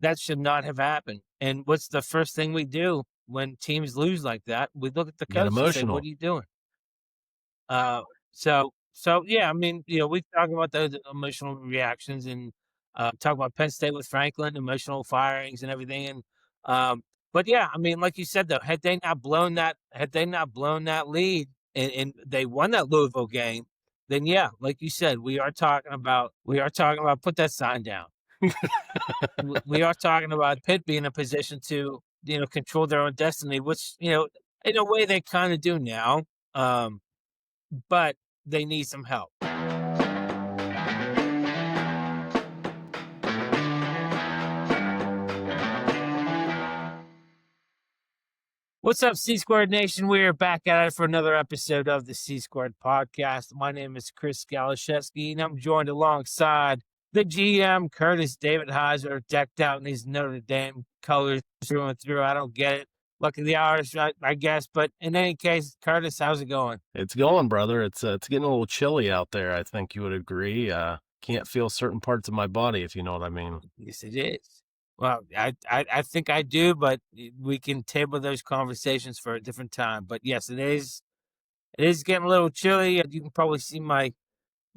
That should not have happened. And what's the first thing we do when teams lose like that? We look at the Get coach and say, "What emotional. are you doing?" So yeah, I mean, we talk about those emotional reactions and talk about Penn State with Franklin, emotional firings and everything. And but yeah, I mean, like you said though, had they not blown that lead and they won that Louisville game, then yeah, like you said, we are talking about put that sign down. We are talking about Pitt being in a position to control their own destiny, which in a way they kind of do now. Um, but they need some help. What's up, C Squared Nation? We are back at it for another episode of the C Squared podcast. My name is Chris Galiszewski, and I'm joined alongside the GM, Curtis Davidhizar, decked out in these Notre Dame colors through and through. I don't get it. Luck of the Irish, I guess. But in any case, Curtis, how's it going? It's going, brother. It's getting a little chilly out there. I think you would agree. Can't feel certain parts of my body, if you know what I mean. Yes, it is. Well, I think I do, but we can table those conversations for a different time. But yes, it is. It is getting a little chilly. You can probably see my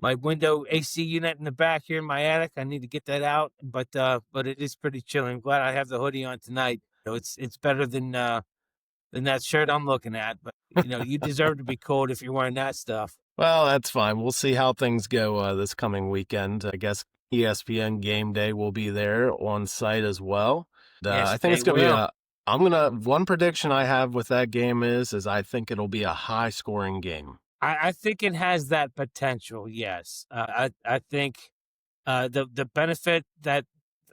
window AC unit in the back here in my attic. I need to get that out, but it is pretty chilly. I'm glad I have the hoodie on tonight. It's better than that shirt I'm looking at. But you deserve to be cold if you're wearing that stuff. Well, that's fine. We'll see how things go this coming weekend. I guess ESPN Game Day will be there on site as well. I Yes, think they it's gonna be will. one prediction I have with that game is I think it'll be a high scoring game. I think it has that potential. Yes, I think the benefit that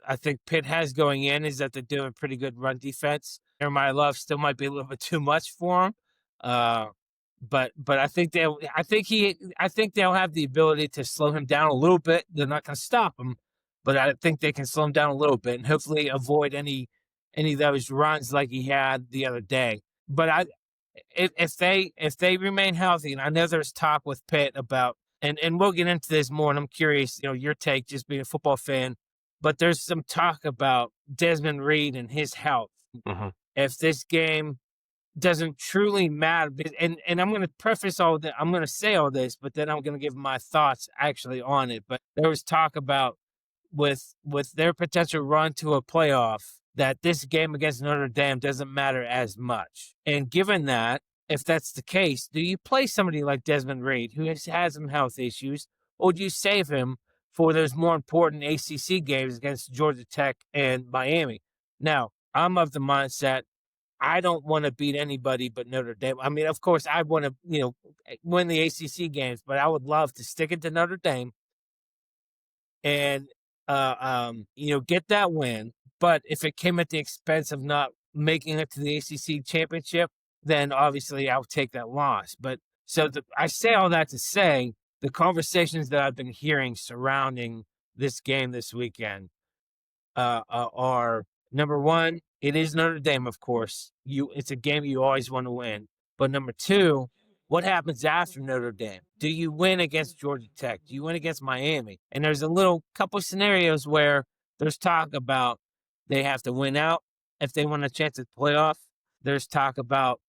I think Pitt has going in is that they're doing pretty good run defense. Jeremiah Love still might be a little bit too much for him, but I think they'll have the ability to slow him down a little bit. They're not going to stop him, but I think they can slow him down a little bit and hopefully avoid any of those runs like he had the other day. But if they remain healthy, and I know there's talk with Pitt about, and we'll get into this more, and I'm curious, your take, just being a football fan, but there's some talk about Desmond Reed and his health. Hmm. If this game doesn't truly matter, and I'm going to preface all that, I'm going to say all this, but then I'm going to give my thoughts actually on it. But there was talk about with their potential run to a playoff, that this game against Notre Dame doesn't matter as much. And given that, if that's the case, do you play somebody like Desmond Reed, who has had some health issues, or do you save him for those more important ACC games against Georgia Tech and Miami? Now, I'm of the mindset I don't want to beat anybody but Notre Dame. I mean, of course, I want to, win the ACC games, but I would love to stick it to Notre Dame and get that win. But if it came at the expense of not making it to the ACC championship, then obviously I'll take that loss. But I say all that to say the conversations that I've been hearing surrounding this game this weekend are number one, it is Notre Dame, of course. It's a game you always want to win. But number two, what happens after Notre Dame? Do you win against Georgia Tech? Do you win against Miami? And there's a little couple scenarios where there's talk about they have to win out if they want a chance at playoff. There's talk about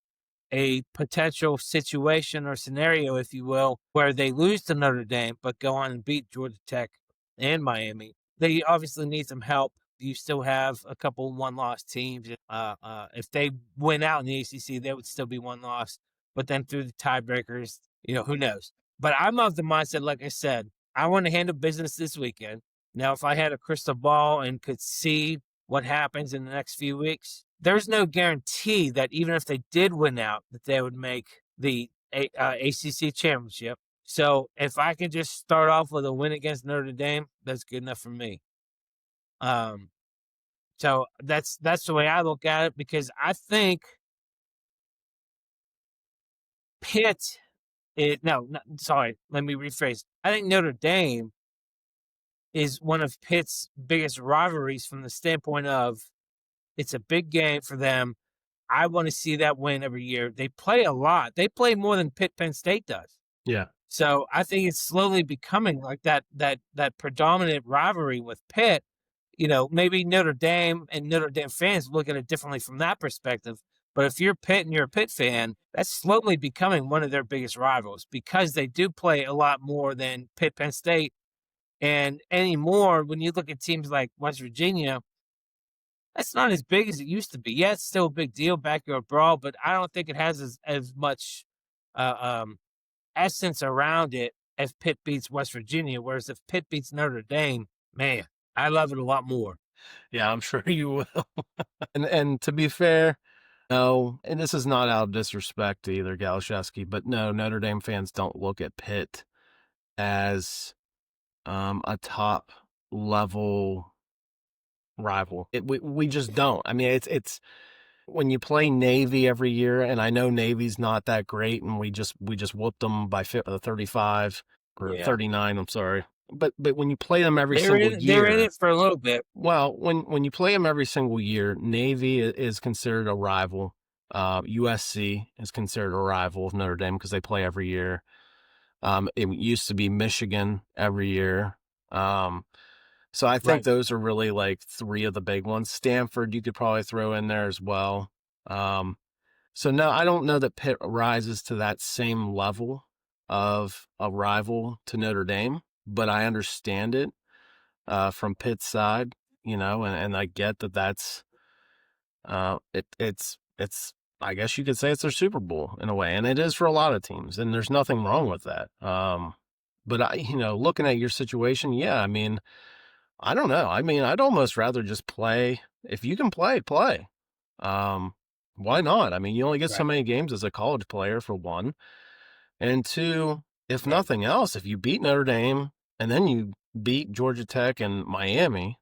a potential situation or scenario, if you will, where they lose to Notre Dame but go on and beat Georgia Tech and Miami. They obviously need some help. You still have a couple one-loss teams. If they win out in the ACC, they would still be one loss. But then through the tiebreakers, who knows? But I'm of the mindset, like I said, I want to handle business this weekend. Now, if I had a crystal ball and could see what happens in the next few weeks, there's no guarantee that even if they did win out, that they would make the ACC championship. So if I can just start off with a win against Notre Dame, that's good enough for me. So that's the way I look at it, because I think Pitt sorry, let me rephrase. I think Notre Dame is one of Pitt's biggest rivalries from the standpoint of it's a big game for them. I want to see that win every year. They play a lot. They play more than Penn State does. Yeah. So I think it's slowly becoming like that predominant rivalry with Pitt. maybe Notre Dame and Notre Dame fans look at it differently from that perspective. But if you're Pitt and you're a Pitt fan, that's slowly becoming one of their biggest rivals because they do play a lot more than Pitt, Penn State. And anymore, when you look at teams like West Virginia, that's not as big as it used to be. Yeah, it's still a big deal, backyard brawl, but I don't think it has as much uh, um, essence around it as Pitt beats West Virginia. Whereas if Pitt beats Notre Dame, man, I love it a lot more. Yeah, I'm sure you will. And to be fair, no, and this is not out of disrespect to either Galiszewski, but no, Notre Dame fans don't look at Pitt as a top level rival. We just don't. I mean, it's when you play Navy every year, and I know Navy's not that great, and we just whooped them by 35 or Yeah, 39. I'm sorry, but when you play them every they're single in. They're in year, it for a little bit. well, when you play them every single year, Navy is considered a rival. USC is considered a rival of Notre Dame because they play every year. It used to be Michigan every year. So I think Right. those are really like three of the big ones. Stanford, you could probably throw in there as well. So no, I don't know that Pitt rises to that same level of a rival to Notre Dame, but I understand it from Pitt's side, and I get that that's it's I guess you could say it's their Super Bowl in a way, and it is for a lot of teams, and there's nothing wrong with that. But looking at your situation, yeah, I mean, I don't know. I mean, I'd almost rather just play. If you can play, play. Um, why not? I mean, you only get so Right. many games as a college player, for one. And two, if Right. nothing else, if you beat Notre Dame and then you beat Georgia Tech and Miami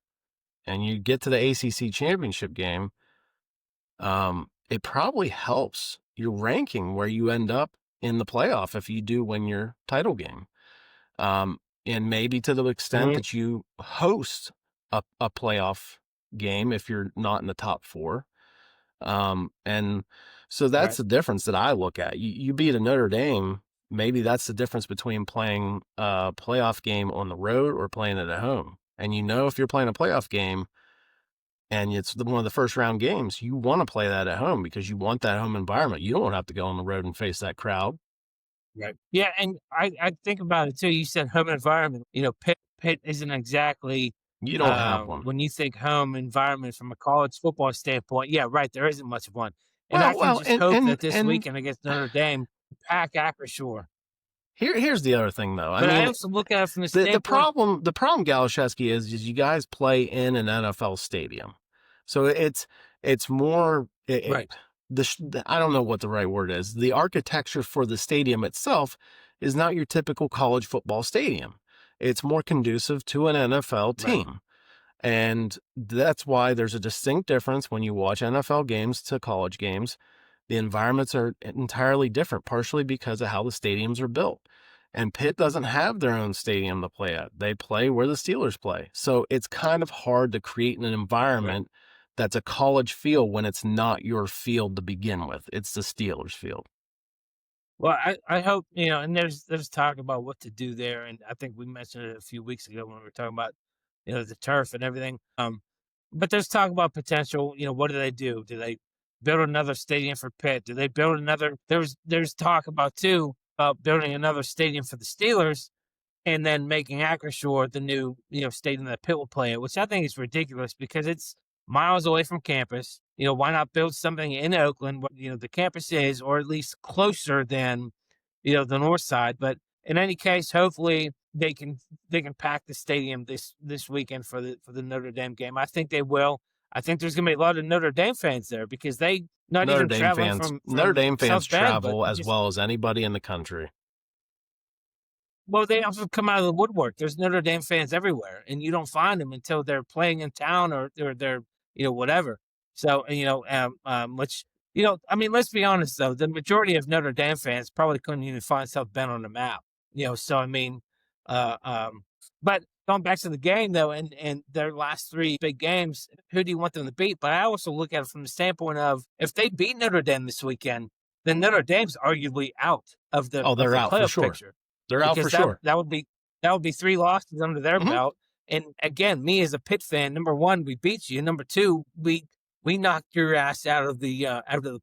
and you get to the ACC championship game, it probably helps your ranking where you end up in the playoff if you do win your title game. And maybe to the extent Mhm. that you host a playoff game if you're not in the top four. And so that's Right. the difference that I look at. You beat a Notre Dame, maybe that's the difference between playing a playoff game on the road or playing it at home. And if you're playing a playoff game and it's one of the first round games, you want to play that at home because you want that home environment. You don't have to go on the road and face that crowd. Right. Yeah, and I think about it too. You said home environment. Pitt isn't exactly You don't have one. when you think home environment from a college football standpoint. Yeah, right. There isn't much of one, and I Well, can well, just and hope and that this and weekend against Notre Dame pack Acrisure. here's the other thing, though. I But I mean, also look at it from the the standpoint. problem, Galiszewski, is you guys play in an NFL stadium, so it's more Right. I don't know what the right word is. The architecture for the stadium itself is not your typical college football stadium. It's more conducive to an NFL Right. team. And that's why there's a distinct difference when you watch NFL games to college games. The environments are entirely different, partially because of how the stadiums are built. And Pitt doesn't have their own stadium to play at. They play where the Steelers play. So it's kind of hard to create an Right. environment that's a college field when it's not your field to begin with. It's the Steelers field. Well, I hope, and there's talk about what to do there, and I think we mentioned it a few weeks ago when we were talking about, the turf and everything. But there's talk about potential. What do they do? Do they build another stadium for Pitt? Do they build another? There's talk about too about building another stadium for the Steelers and then making Acrisure the new, stadium that Pitt will play at, which I think is ridiculous because it's miles away from campus. Why not build something in Oakland, where, the campus is, or at least closer than, the north side. But in any case, hopefully they can pack the stadium this weekend for the Notre Dame game. I think they will. I think there's going to be a lot of Notre Dame fans there because they not Notre even Dame traveling fans, Notre from Dame fans South Bend, but travel as just well as anybody in the country. well, they also come out of the woodwork. There's Notre Dame fans everywhere, and you don't find them until they're playing in town or they're whatever. So which I mean, let's be honest though, the majority of Notre Dame fans probably couldn't even find South Bend on the map. So I mean, uh, um, but going back to the game though, and their last three big games, who do you want them to beat? But I also look at it from the standpoint of if they beat Notre Dame this weekend, then Notre Dame's arguably out of the Oh, of they're the out for playoff sure. picture They're out for because that sure. that would be 3 losses under their Hmm. belt, And again, me as a Pitt fan, number one, we beat you. Number two, we knocked your ass out of the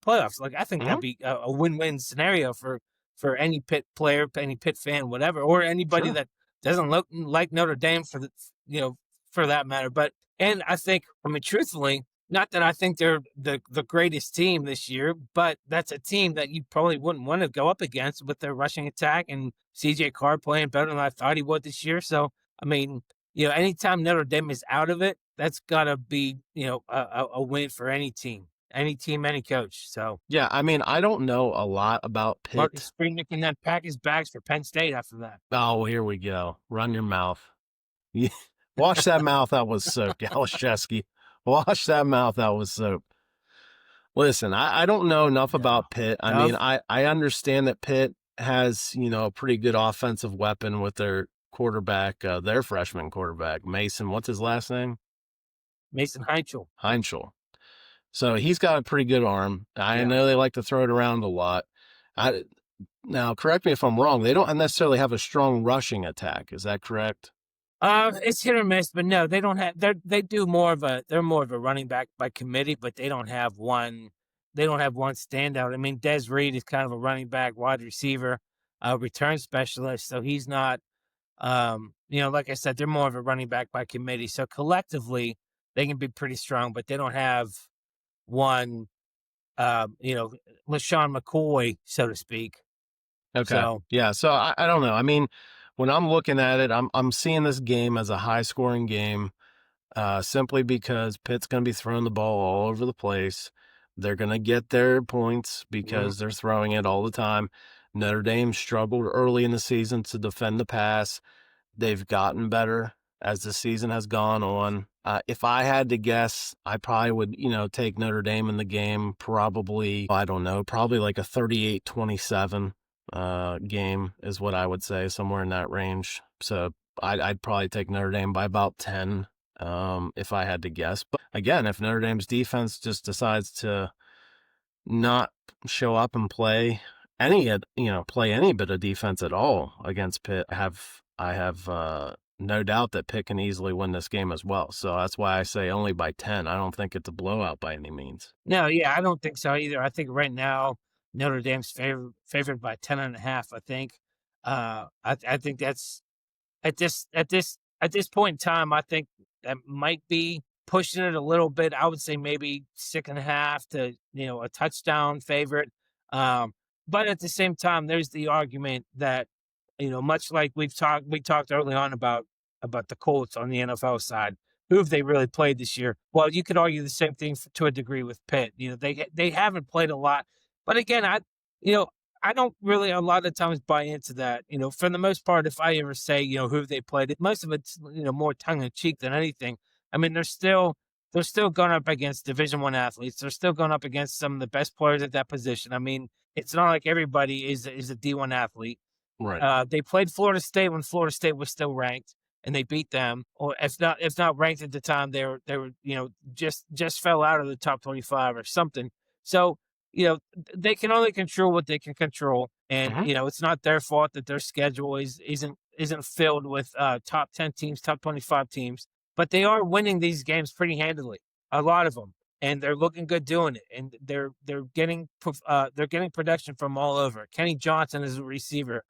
playoffs. Like I think that'd Hmm. be a win-win scenario for any Pitt player, any Pitt fan, whatever, or anybody Sure. that doesn't look like Notre Dame for the for that matter. But and I think, I mean, truthfully, not that I think they're the greatest team this year, but that's a team that you probably wouldn't want to go up against with their rushing attack and CJ Carr playing better than I thought he would this year. So I mean, anytime Notre Dame is out of it, that's gotta be, a win for any team, any coach. So Yeah, I mean, I don't know a lot about Marcus Pitt. Freeman can then pack his bags for Penn State after that. Oh, here we go. Run your mouth. Yeah. Wash that mouth out with soap, Galiszewski. Wash that mouth out with soap. Listen, I don't know enough No. about Pitt. I mean, Tough. I understand that Pitt has, a pretty good offensive weapon with their quarterback, their freshman quarterback, Mason. What's his last name? Mason Heinchel. Heinschel. So he's got a pretty good arm. I Yeah. know they like to throw it around a lot. Now, correct me if I'm wrong. They don't necessarily have a strong rushing attack. Is that correct? It's hit or miss, but no, they don't have. They do more of a. They're more of a running back by committee, but they don't have one. They don't have one standout. I mean, Des Reed is kind of a running back, wide receiver, return specialist. So he's not. Like I said, they're more of a running back by committee. So collectively, they can be pretty strong, but they don't have one. LaShawn McCoy, so to speak. Okay. So Yeah. So I don't know. I mean, when I'm looking at it, I'm seeing this game as a high scoring game, simply because Pitt's going to be throwing the ball all over the place. They're going to get their points mhm. because they're throwing it all the time. Notre Dame struggled early in the season to defend the pass. They've gotten better as the season has gone on. If I had to guess, I probably would, take Notre Dame in the game. Probably, I don't know, probably like a 38-27 game is what I would say, somewhere in that range. So I'd probably take Notre Dame by about 10, if I had to guess. But again, if Notre Dame's defense just decides to not show up and play any bit of defense at all against Pitt, I have no doubt that Pitt can easily win this game as well. So that's why I say only by 10. I don't think it's a blowout by any means. No, yeah, I don't think so either. I think right now Notre Dame's favored by 10.5. I think. I think that's at this point in time. I think that might be pushing it a little bit. I would say maybe 6.5 to a touchdown favorite. Um, but at the same time, there's the argument that much like we talked early on about the Colts on the NFL side. Who have they really played this year? Well, you could argue the same thing to a degree with Pitt. They haven't played a lot, but again, you know I don't really a lot of times buy into that. For the most part, if I ever say who have they played, most of it's more tongue in cheek than anything. I mean, they're still going up against Division I athletes. They're still going up against some of the best players at that position. I mean, it's not like everybody is a D1 athlete. Right. They played Florida State when Florida State was still ranked, and they beat them. Or if not ranked at the time, they were just fell out of the top 25 or something. So they can only control what they can control, and Mhm. it's not their fault that their schedule isn't filled with top 10 teams, top 25 teams. But they are winning these games pretty handily, a lot of them, and they're looking good doing it. And they're getting production from all over. Kenny Johnson is a receiver,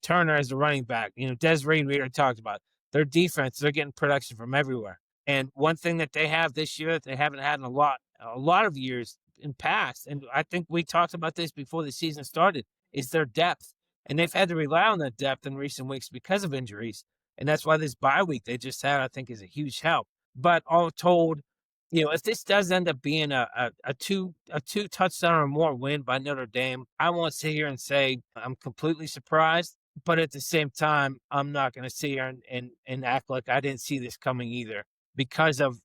Turner is a running back. Des Reed, we already talked about. Their defense, they're getting production from everywhere. And one thing that they have this year that they haven't had in a lot of years in past, and I think we talked about this before the season started, is their depth. And they've had to rely on that depth in recent weeks because of injuries. And that's why this bye week they just had, I think, is a huge help. But all told, if this does end up being a two touchdown or more win by Notre Dame, I won't sit here and say I'm completely surprised. But at the same time, I'm not going to sit here and act like I didn't see this coming either, because of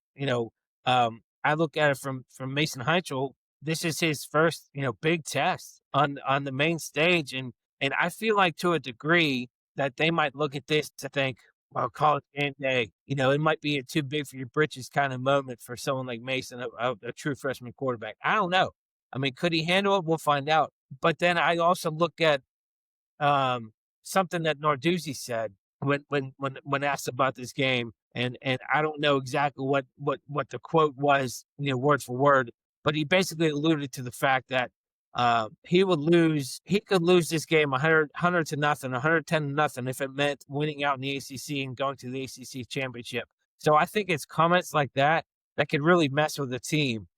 I look at it from Mason Heinchel. This is his first big test on the main stage, and I feel like to a degree that they might look at this to think, well, college game day, it might be a too big for your britches kind of moment for someone like Mason, a true freshman quarterback. I don't know. I mean, could he handle it? We'll find out. But then I also look at something that Narduzzi said when asked about this game. and I don't know exactly what the quote was, word for word, but he basically alluded to the fact that he could lose this game 100 to nothing, 110 to nothing if it meant winning out in the ACC and going to the ACC championship. So I think it's comments like that that could really mess with the team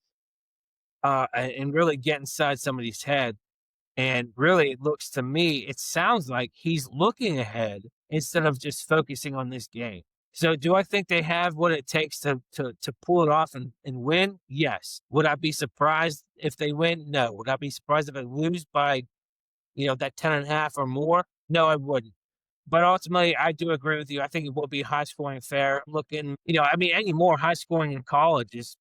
and really get inside somebody's head. And really, it looks to me, it sounds like he's looking ahead instead of just focusing on this game. So, do I think they have what it takes to pull it off and win? Yes. Would I be surprised if they win? No. Would I be surprised if they lose by that 10.5 or more? No, I wouldn't. But ultimately, I do agree with you. I think it will be high scoring affair. Looking, I mean, any more high scoring in college is,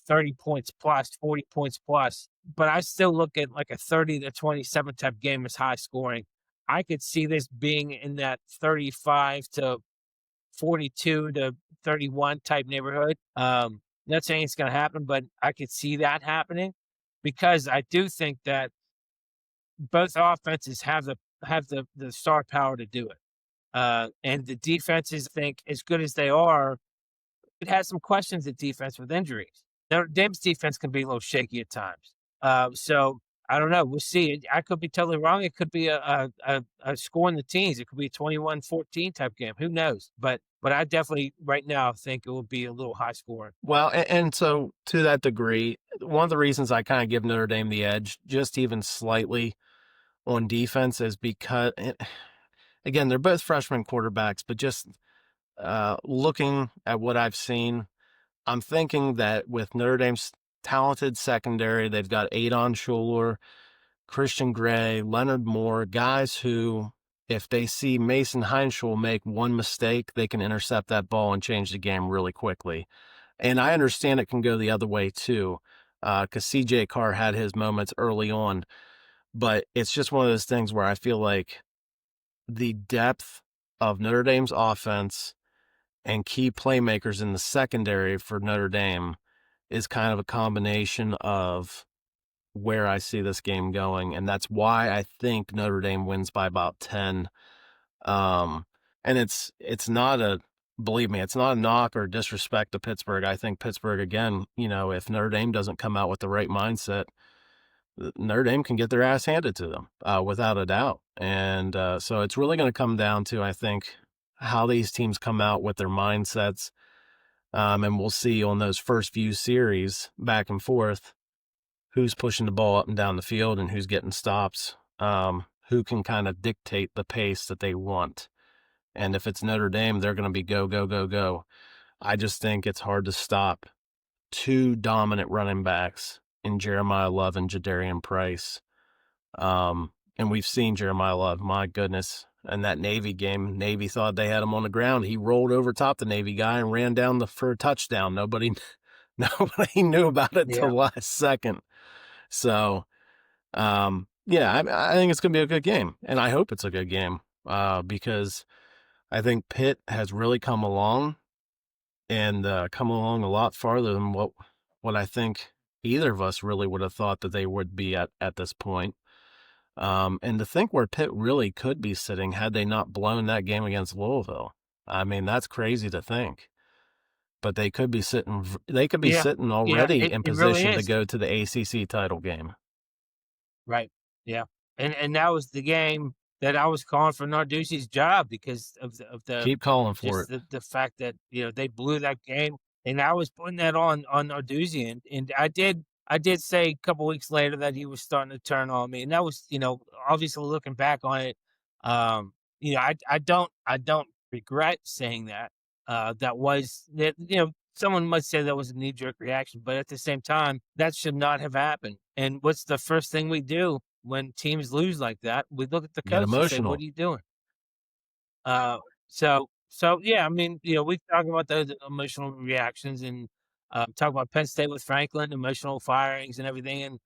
30 points plus, 40 points plus. But I still look at like a 30 to 27 type game as high scoring. I could see this being in that 35 to 42 to 31 type neighborhood. Not saying it's going to happen, but I could see that happening because I do think that both offenses have the star power to do it. And the defenses, I think, as good as they are, it has some questions at defense with injuries. Notre Dame's defense can be a little shaky at times. So I don't know. We'll see. I could be totally wrong. It could be a score in the teens. It could be a 21-14 type game. Who knows? But I definitely right now think it will be a little high scoring. Well, and so to that degree, one of the reasons I kind of give Notre Dame the edge, just even slightly on defense, is because, again, they're both freshman quarterbacks, but just looking at what I've seen, I'm thinking that with Notre Dame's talented secondary, they've got Adon Schuler, Christian Gray, Leonard Moore, guys who, if they see Mason Heinschel make one mistake, they can intercept that ball and change the game really quickly. And I understand it can go the other way too, because CJ Carr had his moments early on. But it's just one of those things where I feel like the depth of Notre Dame's offense and key playmakers in the secondary for Notre Dame is kind of a combination of where I see this game going. And that's why I think Notre Dame wins by about 10. And it's not believe me, it's not a knock or disrespect to Pittsburgh. I think Pittsburgh, again, if Notre Dame doesn't come out with the right mindset, Notre Dame can get their ass handed to them without a doubt. And so it's really going to come down to, I think, how these teams come out with their mindsets. And we'll see on those first few series back and forth who's pushing the ball up and down the field and who's getting stops, who can kind of dictate the pace that they want. And if it's Notre Dame, they're going to be go, go, go, go. I just think it's hard to stop two dominant running backs in Jeremiah Love and Jadarian Price. And we've seen Jeremiah Love, my goodness, in that Navy game. Navy thought they had him on the ground. He rolled over top the Navy guy and ran down for a touchdown. Nobody knew about it till Yeah. the last second. So, yeah, I think it's going to be a good game, and I hope it's a good game because I think Pitt has really come along and come along a lot farther than what I think either of us really would have thought that they would be at this point. And to think where Pitt really could be sitting had they not blown that game against Louisville. I mean, that's crazy to think. But they could be sitting. They could be Yeah. sitting Yeah. already It, in it really position to is. go to the ACC title game. Right. Yeah. And that was the game that I was calling for Narduzzi's job because of the Keep calling for just it. the fact that they blew that game, and I was putting that on Narduzzi, and I did say a couple weeks later that he was starting to turn on me, and that was obviously looking back on it, I don't regret saying that. That was that someone might say that was a knee jerk reaction, but at the same time, that should not have happened. And what's the first thing we do when teams lose like that? We look at the Get coach and say, "What emotional. are you doing?" Uh, so yeah, I mean, we talk about those emotional reactions and talk about Penn State with Franklin, emotional firings and everything. And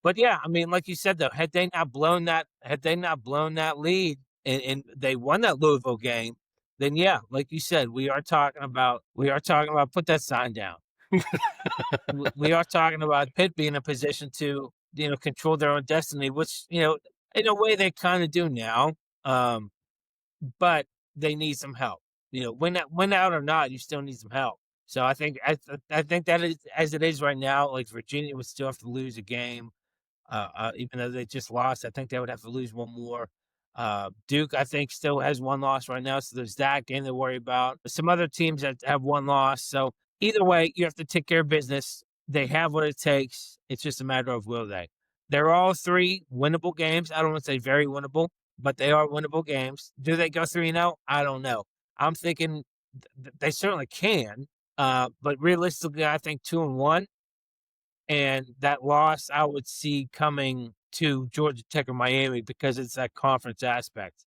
but yeah, I mean, like you said though, had they not blown that lead and they won that Louisville game, then yeah, like you said, we are talking about put that sign down. We are talking about Pitt being in a position to control their own destiny, which in a way they kind of do now. But they need some help. win out or not, you still need some help. So I think that is as it is right now. Like Virginia would still have to lose a game, even though they just lost. I think they would have to lose one more. Duke, I think, still has one loss right now, so there's that game to worry about. Some other teams that have one loss. So either way, you have to take care of business. They have what it takes. It's just a matter of will they. They're all three winnable games. I don't want to say very winnable, but they are winnable games. Do they go 3-0? I don't know. I'm thinking they certainly can, but realistically, I think 2-1. And that loss I would see coming to Georgia Tech or Miami because it's that conference aspect.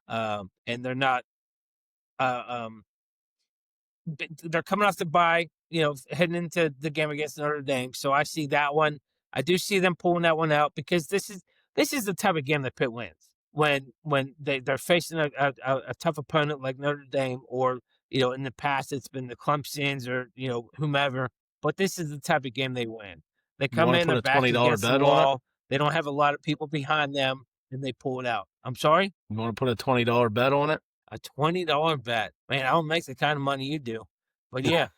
And they're not, they're coming off the bye, heading into the game against Notre Dame. So I see that one. I do see them pulling that one out because this is the type of game that Pitt wins when they're facing a tough opponent like Notre Dame, or in the past it's been the Clemsons or whomever. But this is the type of game they win. They You come want to in, put their a back $20 against the bet on it? wall. They don't have a lot of people behind them, and they pull it out. I'm sorry? You want to put a $20 bet on it? A $20 bet, man. I don't make the kind of money you do, but yeah,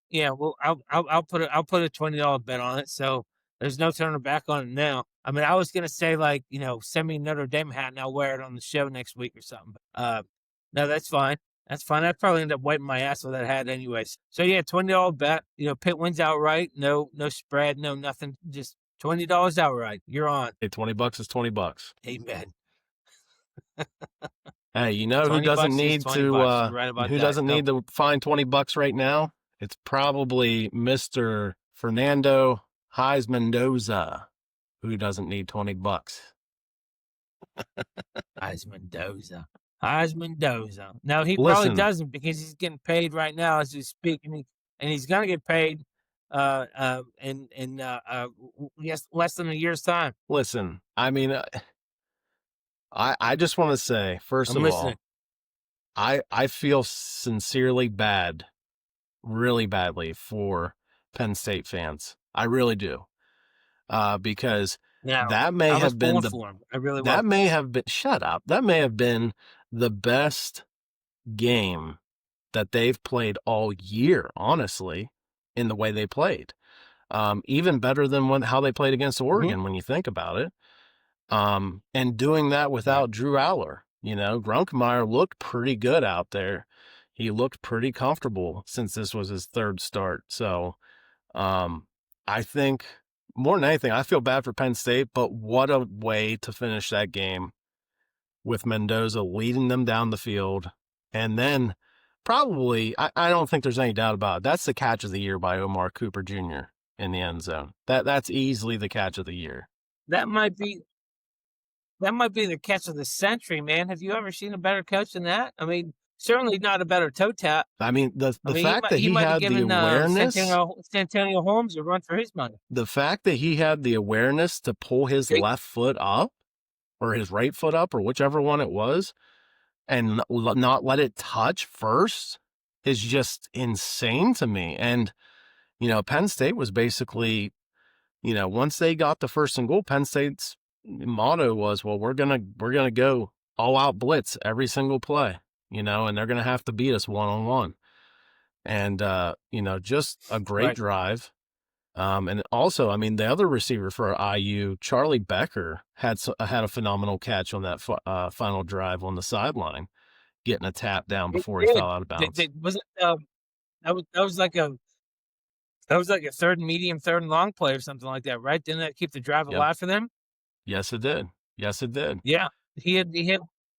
yeah. Well, I'll put a $20 bet on it. So there's no turning back on it now. I mean, I was gonna say like send me a Notre Dame hat and I'll wear it on the show next week or something. But, no, that's fine. That's fine. I'd probably end up wiping my ass with that hat anyways. So yeah, $20 bet. Pitt wins outright. No spread. No nothing. Just $20 outright. You're on. Hey, $20 is $20. Amen. Hey, you know who 20 doesn't bucks is need 20 to bucks. You're right about who that. doesn't No. need to find $20 right now? It's probably Mr. Fernando Mendoza, who doesn't need $20. Mendoza. No, he probably Listen, doesn't because he's getting paid right now as we speak, and he's gonna get paid in yes, less than a year's time. listen. I mean, I just want to say, first I'm of listening. all, I feel sincerely bad, really badly for Penn State fans. I really do, because Now, that may I was have been pulling the for him. I really that was. may have been shut up. That may have been the best game that they've played all year, honestly, in the way they played. Even better than how they played against Oregon when you think about it. And doing that Yeah. without Drew Aller. Grunkemeyer looked pretty good out there. He looked pretty comfortable since this was his third start. So I think more than anything, I feel bad for Penn State, but what a way to finish that game with Mendoza leading them down the field. And then probably, I don't think there's any doubt about it, that's the catch of the year by Omar Cooper Jr. in the end zone. That's easily the catch of the year. That might be the catch of the century, man. Have you ever seen a better coach than that? I mean, certainly not a better toe tap. I mean, the fact that he he might have had the given awareness, Santonio Holmes a run for his money. the fact that he had the awareness to pull his left foot up or his right foot up or whichever one it was and not let it touch first is just insane to me. And, Penn State was basically, once they got the first and goal, Penn State's motto was, well, we're going to go all out blitz every single play, and they're going to have to beat us one-on-one. And, just a great drive. And also, I mean, the other receiver for IU, Charlie Becker, had a phenomenal catch on that final drive on the sideline, getting a tap down before he fell out of bounds. That was like a third and long play or something like that, right? Didn't that keep the drive alive for them? Yes, it did. Yes, it did. Yeah, he had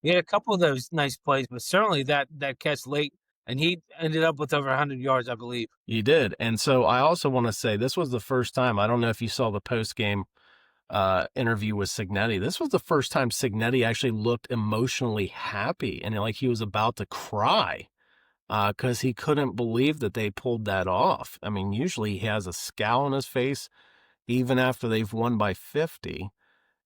a couple of those nice plays, but certainly that catch late, and he ended up with over 100 yards, I believe. He did. And so I also want to say this was the first time, I don't know if you saw the post-game interview with Cignetti. This was the first time Cignetti actually looked emotionally happy and like he was about to cry because he couldn't believe that they pulled that off. I mean, usually he has a scowl on his face even after they've won by 50.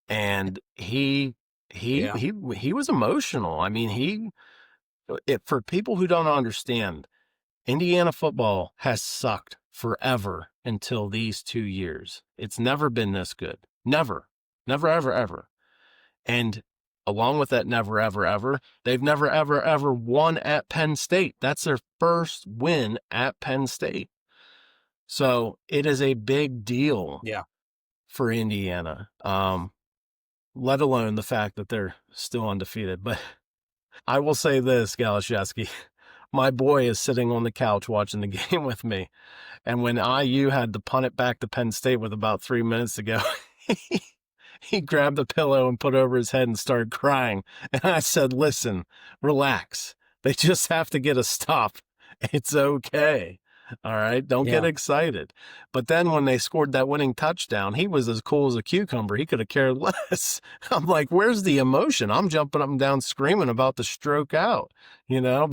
And he was emotional. I mean, for people who don't understand, Indiana football has sucked forever until these 2 years. It's never been this good. Never, ever, ever. And along with that never, ever, ever, they've never, ever, ever won at Penn State. That's their first win at Penn State. So it is a big deal for Indiana, let alone the fact that they're still undefeated. But I will say this, Galiszewski, my boy is sitting on the couch watching the game with me. And when IU had to punt it back to Penn State with about 3 minutes to go, he grabbed the pillow and put over his head and started crying. And I said, listen, relax. They just have to get a stop. It's okay. All right. Don't get excited. But then when they scored that winning touchdown, he was as cool as a cucumber. He could have cared less. I'm like, where's the emotion? I'm jumping up and down screaming about the stroke out, you know?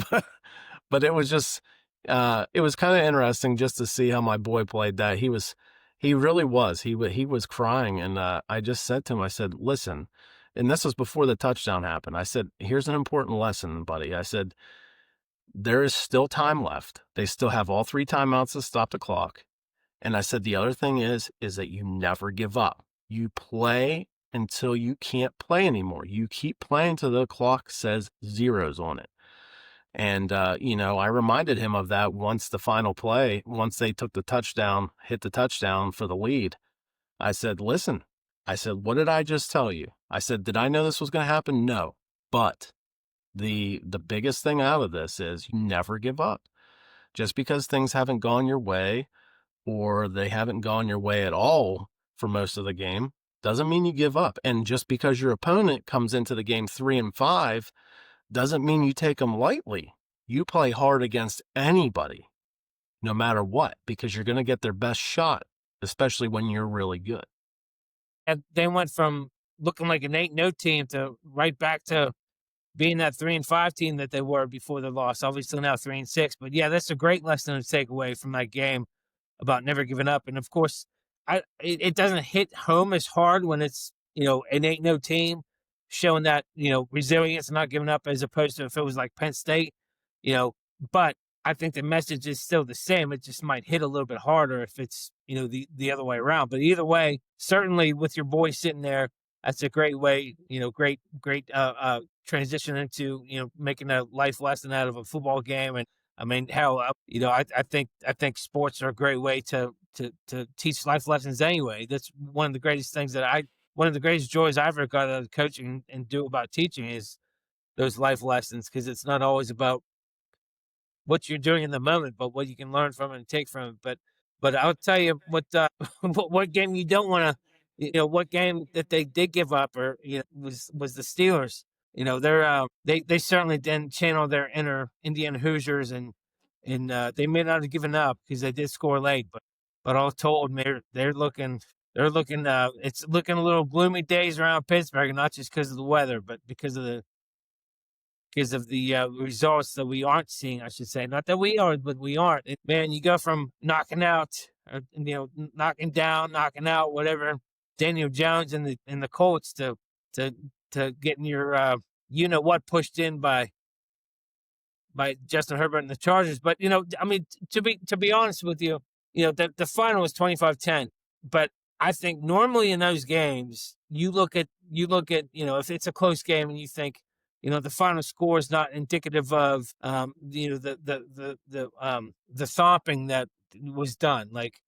But it was just, it was kind of interesting just to see how my boy played that. He really was. He was crying. And I just said to him, I said, listen, and this was before the touchdown happened. I said, here's an important lesson, buddy. I said, there is still time left. They still have all 3 timeouts to stop the clock. And I said, the other thing is that you never give up. You play until you can't play anymore. You keep playing till the clock says zeros on it. And, you know, I reminded him of that once the final play, once they took the touchdown, hit the touchdown for the lead. I said, listen, I said, what did I just tell you? I said, did I know this was going to happen? No. But the biggest thing out of this is you never give up. Just because things haven't gone your way or they haven't gone your way at all for most of the game doesn't mean you give up. And just because your opponent comes into the game 3-5 doesn't mean you take them lightly. You play hard against anybody, no matter what, because you're going to get their best shot, especially when you're really good. And they went from looking like an 8-0 team to right back to being that 3-5 team that they were before the loss. Obviously now 3-6, but yeah, that's a great lesson to take away from that game about never giving up. And of course, it doesn't hit home as hard when it's, you know, an 8-0 team showing that, you know, resilience and not giving up, as opposed to if it was like Penn State, you know. But I think the message is still the same. It just might hit a little bit harder if it's, you know, the other way around. But either way, certainly with your boy sitting there, that's a great way, you know, great transition into, you know, making a life lesson out of a football game. And I mean, hell, you know, I think sports are a great way to teach life lessons anyway. That's one of the greatest things one of the greatest joys I ever got out of coaching and do about teaching is those life lessons, because it's not always about what you're doing in the moment, but what you can learn from it and take from it. But I'll tell you what, what game you don't want to, you know, what game that they did give up, or, you know, was the Steelers. You know, they certainly didn't channel their inner Indiana Hoosiers, and they may not have given up because they did score late, but all told, they're looking, it's looking a little gloomy days around Pittsburgh, not just because of the weather, but because of the results that we aren't seeing, I should say. Not that we are, but we aren't. And man, you go from knocking out, you know, knocking down, knocking out, whatever, Daniel Jones and the Colts to getting your you know what pushed in by Justin Herbert and the Chargers. But, you know, I mean, to be honest with you, you know, the final was 25-10. But I think normally in those games, you look at, you know, if it's a close game and you think, you know, the final score is not indicative of, you know, the thumping that was done. Like,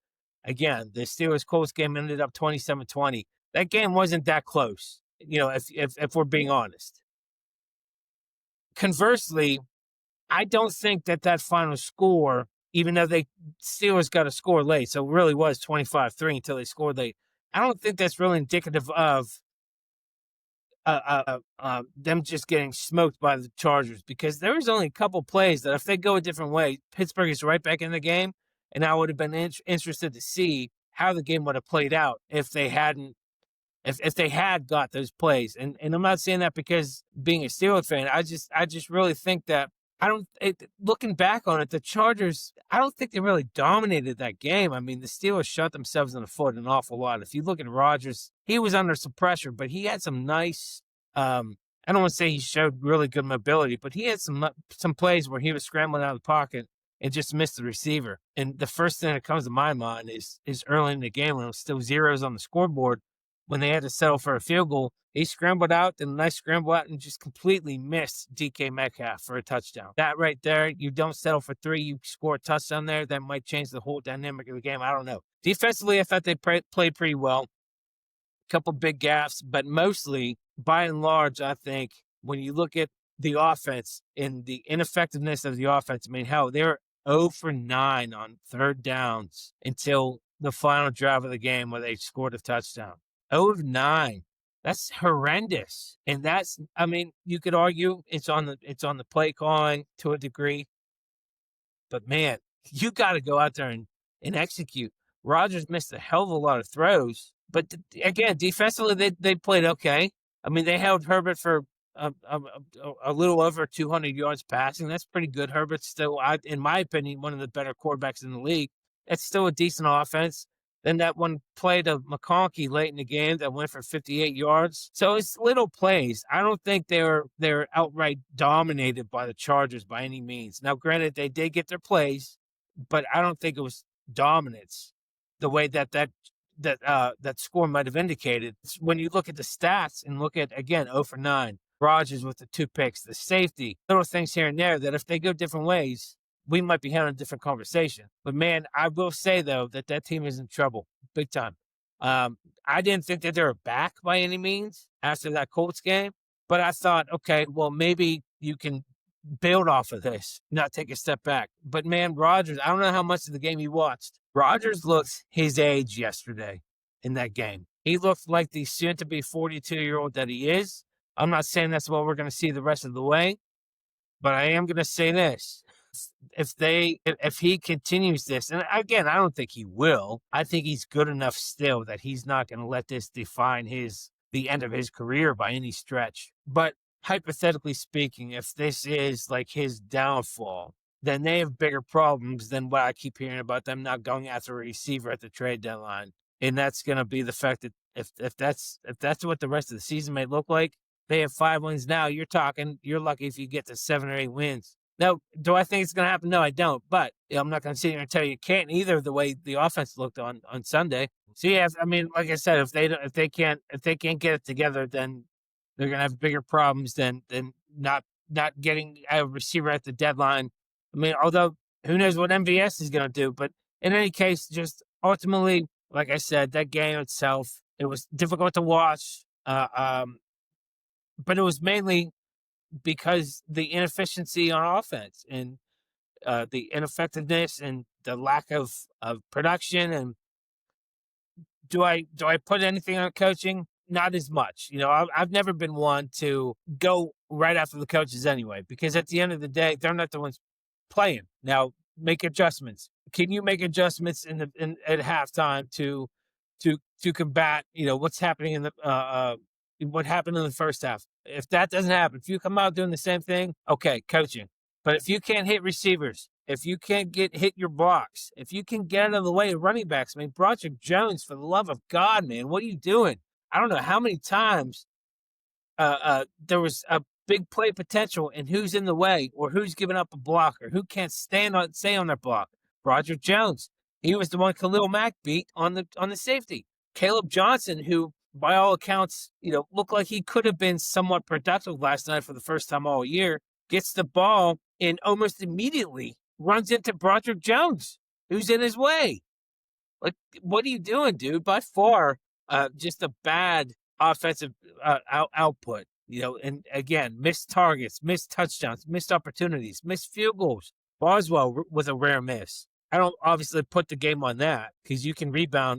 again, the Steelers Colts game ended up 27-20. That game wasn't that close, you know, if we're being honest. Conversely, I don't think that final score, even though they Steelers got a score late, so it really was 25-3 until they scored late. I don't think that's really indicative of them just getting smoked by the Chargers, because there was only a couple plays that if they go a different way, Pittsburgh is right back in the game, and I would have been interested to see how the game would have played out if they hadn't. If they had got those plays, and I'm not saying that because being a Steelers fan, I just really think that looking back on it, the Chargers, I don't think they really dominated that game. I mean, the Steelers shot themselves in the foot an awful lot. If you look at Rodgers, he was under some pressure, but he had some nice, I don't want to say he showed really good mobility, but he had some plays where he was scrambling out of the pocket and just missed the receiver. And the first thing that comes to my mind is early in the game when it was still zeros on the scoreboard. when they had to settle for a field goal, he scrambled out, and a nice scramble out, and just completely missed DK Metcalf for a touchdown. That right there, you don't settle for 3, you score a touchdown there, that might change the whole dynamic of the game. I don't know. Defensively, I thought they played pretty well. Couple big gaffes, but mostly, by and large, I think when you look at the offense and the ineffectiveness of the offense, I mean, hell, they're 0 for 9 on third downs until the final drive of the game where they scored a touchdown. 0 of 9. That's horrendous. And that's, I mean, you could argue it's on the play calling to a degree, but man, you got to go out there and execute. Rodgers missed a hell of a lot of throws, but again, defensively, they played okay. I mean, they held Herbert for a little over 200 yards passing. That's pretty good. Herbert's still, in my opinion, one of the better quarterbacks in the league. It's still a decent offense. Then that one play to McConkey late in the game that went for 58 yards. So it's little plays. I don't think they're outright dominated by the Chargers by any means. Now, granted, they did get their plays, but I don't think it was dominance the way that score might have indicated. When you look at the stats and look at, again, 0 for 9, Rodgers with the 2 picks, the safety, little things here and there that if they go different ways, we might be having a different conversation. But, man, I will say, though, that team is in trouble big time. I didn't think that they were back by any means after that Colts game, but I thought, okay, well, maybe you can build off of this, not take a step back. But, man, Rodgers, I don't know how much of the game you watched. Rodgers looked his age yesterday in that game. He looked like the soon-to-be 42-year-old that he is. I'm not saying that's what we're going to see the rest of the way, but I am going to say this. If he continues this, and again, I don't think he will. I think he's good enough still that he's not going to let this define the end of his career by any stretch. But hypothetically speaking, if this is like his downfall, then they have bigger problems than what I keep hearing about them not going after a receiver at the trade deadline. And that's going to be the fact that if that's what the rest of the season may look like, they have 5 wins now. You're lucky if you get to 7 or 8 wins. Now, do I think it's going to happen? No, I don't. But I'm not going to sit here and tell you can't either. The way the offense looked on Sunday. So yeah, I mean, like I said, if they can't get it together, then they're going to have bigger problems than not getting a receiver at the deadline. I mean, although who knows what MVS is going to do. But in any case, just ultimately, like I said, that game itself, it was difficult to watch. But it was mainly because the inefficiency on offense and the ineffectiveness and the lack of production. And do I put anything on coaching? Not as much. I've never been one to go right after the coaches anyway, because at the end of the day, they're not the ones playing. Now, make adjustments. Can you make adjustments at halftime to combat what's happening in the what happened in the first half? If that doesn't happen, if you come out doing the same thing, okay, coaching. But if you can't hit receivers, if you can't hit your blocks, if you can get out of the way of running backs, I mean, Broderick Jones, for the love of God, man, what are you doing? I don't know how many times there was a big play potential and who's in the way or who's giving up a block or who can't stay on their block. Broderick Jones, he was the one Khalil Mack beat on the safety. Caleb Johnson, who by all accounts, looked like he could have been somewhat productive last night for the first time all year, gets the ball and almost immediately runs into Broderick Jones, who's in his way. Like, what are you doing, dude? By far, just a bad offensive output, and again, missed targets, missed touchdowns, missed opportunities, missed field goals. Boswell with a rare miss. I don't obviously put the game on that because you can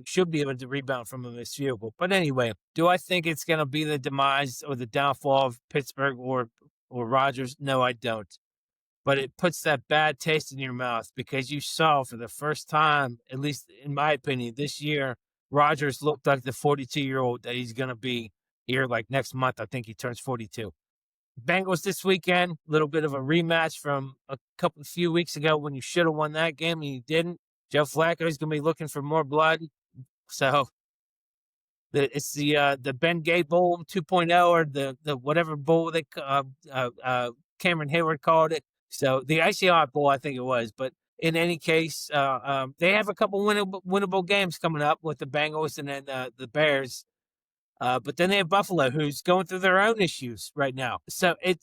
should be able to rebound from a missed field goal. But anyway, do I think it's going to be the demise or the downfall of Pittsburgh or Rodgers? No, I don't. But it puts that bad taste in your mouth because you saw for the first time, at least in my opinion, this year, Rodgers looked like the 42-year-old that he's going to be here like next month. I think he turns 42. Bengals this weekend, a little bit of a rematch from a few weeks ago when you should have won that game and you didn't. Joe Flacco is going to be looking for more blood. So it's the Ben Gay Bowl 2.0 or the whatever bowl they Cameron Hayward called it. So the Icy Hot Bowl, I think it was. But in any case, they have a couple winnable games coming up with the Bengals and then the Bears. But then they have Buffalo, who's going through their own issues right now. So I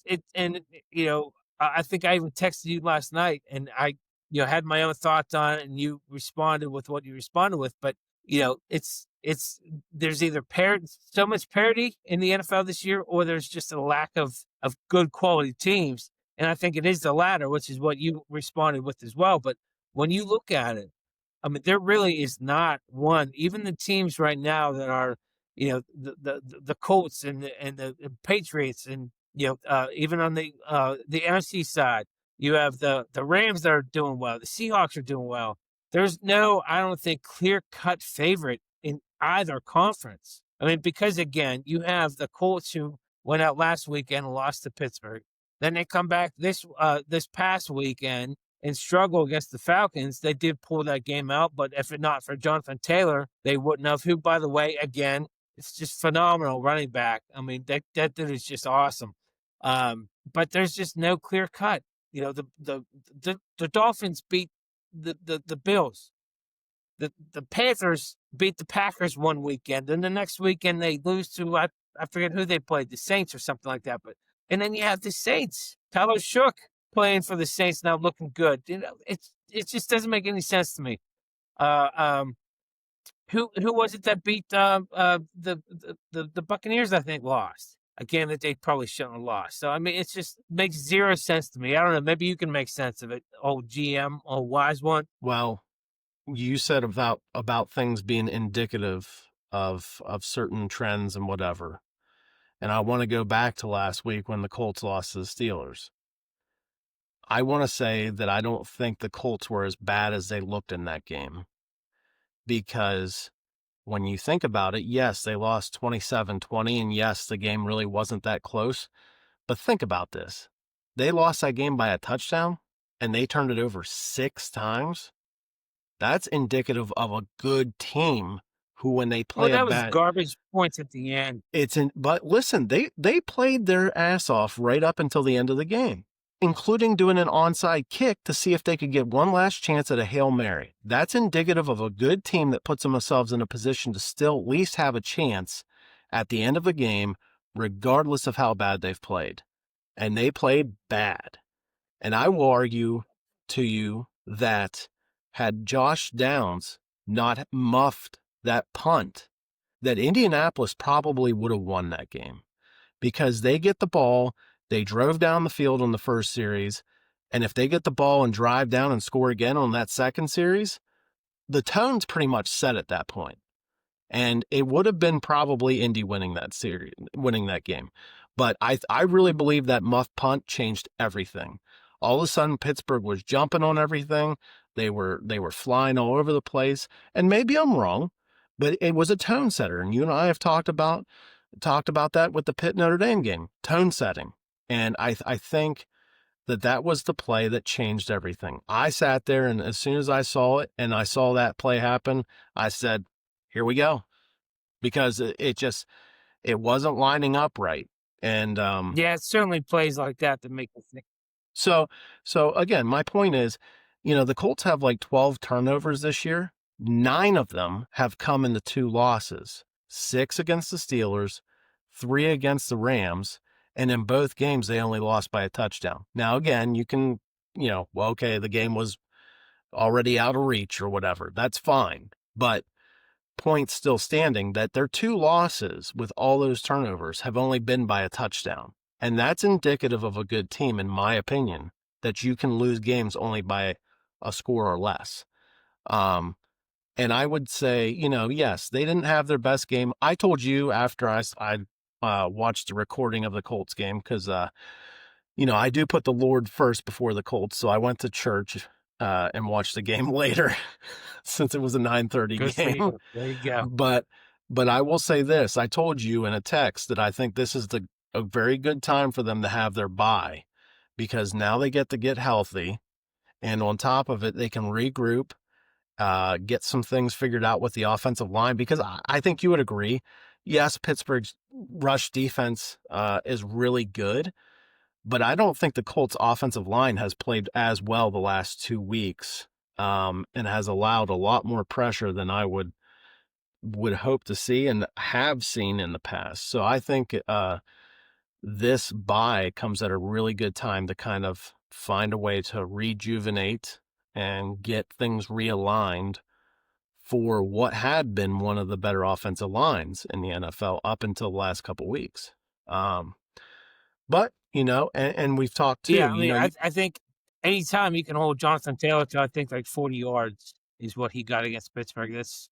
think I even texted you last night, and I had my own thoughts on it, and you responded with what you responded with. But it's there's either so much parity in the NFL this year, or there's just a lack of good quality teams. And I think it is the latter, which is what you responded with as well. But when you look at it, I mean, there really is not one. Even the teams right now that are, the Colts and the Patriots, and even on the NFC side, you have the Rams that are doing well. The Seahawks are doing well. There's no, I don't think, clear-cut favorite in either conference. I mean, because again, you have the Colts who went out last weekend and lost to Pittsburgh. Then they come back this past weekend and struggle against the Falcons. They did pull that game out, but if it not for Jonathan Taylor, they wouldn't have. Who, by the way, again, it's just phenomenal running back. I mean, that dude is just awesome. But there's just no clear cut. The Dolphins beat the Bills. The Panthers beat the Packers one weekend, and the next weekend they lose to I forget who they played, the Saints or something like that. But and then you have the Saints. Tyler Shook playing for the Saints now, looking good. It just doesn't make any sense to me. Who was it that beat the Buccaneers? I think lost a game that they probably shouldn't have lost. So I mean, it just makes zero sense to me. I don't know. Maybe you can make sense of it. Old GM, old wise one. Well, you said about things being indicative of certain trends and whatever. And I want to go back to last week when the Colts lost to the Steelers. I want to say that I don't think the Colts were as bad as they looked in that game. Because when you think about it, yes, they lost 27-20, and yes, the game really wasn't that close. But think about this. They lost that game by a touchdown, and they turned it over 6 times. That's indicative of a good team who, when they play that was garbage points at the end. But listen, they played their ass off right up until the end of the game, including doing an onside kick to see if they could get one last chance at a Hail Mary. That's indicative of a good team that puts themselves in a position to still at least have a chance at the end of a game, regardless of how bad they've played. And they played bad. And I will argue to you that had Josh Downs not muffed that punt, that Indianapolis probably would have won that game, because they get the ball, they drove down the field on the first series, and if they get the ball and drive down and score again on that second series, the tone's pretty much set at that point. And it would have been probably Indy winning that game. But I really believe that muff punt changed everything. All of a sudden, Pittsburgh was jumping on everything. They were flying all over the place. And maybe I'm wrong, but it was a tone setter. And you and I have talked about that with the Pitt Notre Dame game, tone setting. And I think that was the play that changed everything. I sat there, and as soon as I saw it and I saw that play happen, I said, here we go. Because it wasn't lining up right. And yeah, it certainly plays like that make you think. So again, my point is, the Colts have like 12 turnovers this year. 9 of them have come in the 2 losses. 6 against the Steelers, 3 against the Rams, and in both games they only lost by a touchdown. Now again, you can, okay, the game was already out of reach or whatever. That's fine. But point still standing that their 2 losses with all those turnovers have only been by a touchdown. And that's indicative of a good team, in my opinion, that you can lose games only by a score or less. And I would say, yes, they didn't have their best game. I told you after I watched the recording of the Colts game, because, I do put the Lord first before the Colts. So I went to church and watched the game later since it was a 9:30 game. There you go. But I will say this. I told you in a text that I think this is a very good time for them to have their bye, because now they get to get healthy. And on top of it, they can regroup, get some things figured out with the offensive line, because I think you would agree. Yes, Pittsburgh's rush defense is really good, but I don't think the Colts offensive line has played as well the last 2 weeks, and has allowed a lot more pressure than I would would hope to see and have seen in the past. So I think this bye comes at a really good time to kind of find a way to rejuvenate and get things realigned for what had been one of the better offensive lines in the NFL up until the last couple weeks. But, and we've talked too, Yeah, I mean, I think anytime you can hold Jonathan Taylor to, I think, like 40 yards is what he got against Pittsburgh. That's,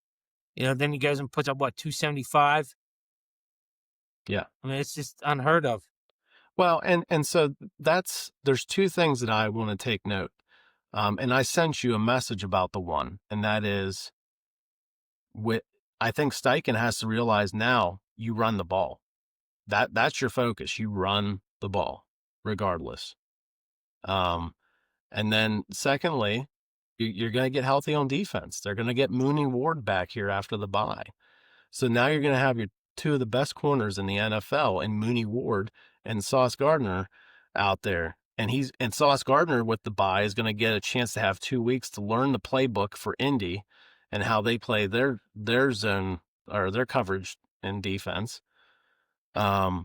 then he goes and puts up, 275? Yeah. I mean, it's just unheard of. Well, and so there's two things that I want to take note. And I sent you a message about the one, and that is I think Steichen has to realize now you run the ball. That's your focus. You run the ball regardless. And then secondly, you're going to get healthy on defense. They're going to get Mooney Ward back here after the bye. So now you're going to have your two of the best corners in the NFL in Mooney Ward and Sauce Gardner out there. And Sauce Gardner with the bye is going to get a chance to have 2 weeks to learn the playbook for Indy and how they play their zone or their coverage in defense. I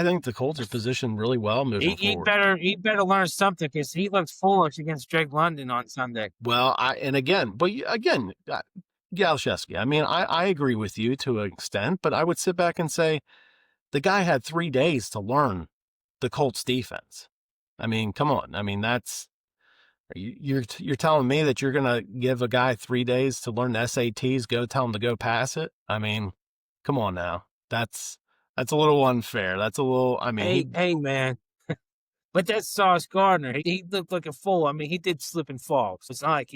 think the Colts are positioned really well moving forward. He better learn something because he looked foolish against Drake London on Sunday. Well, Galiszewski, I mean, I agree with you to an extent, but I would sit back and say the guy had 3 days to learn the Colts defense. I mean, come on. I mean, you're telling me that you're going to give a guy 3 days to learn the SATs, go tell him to go pass it? I mean, come on now. That's a little unfair. That's a little, I mean. Hey, man. But that's Sauce Gardner. He looked like a fool. I mean, he did slip and fall. So it's not like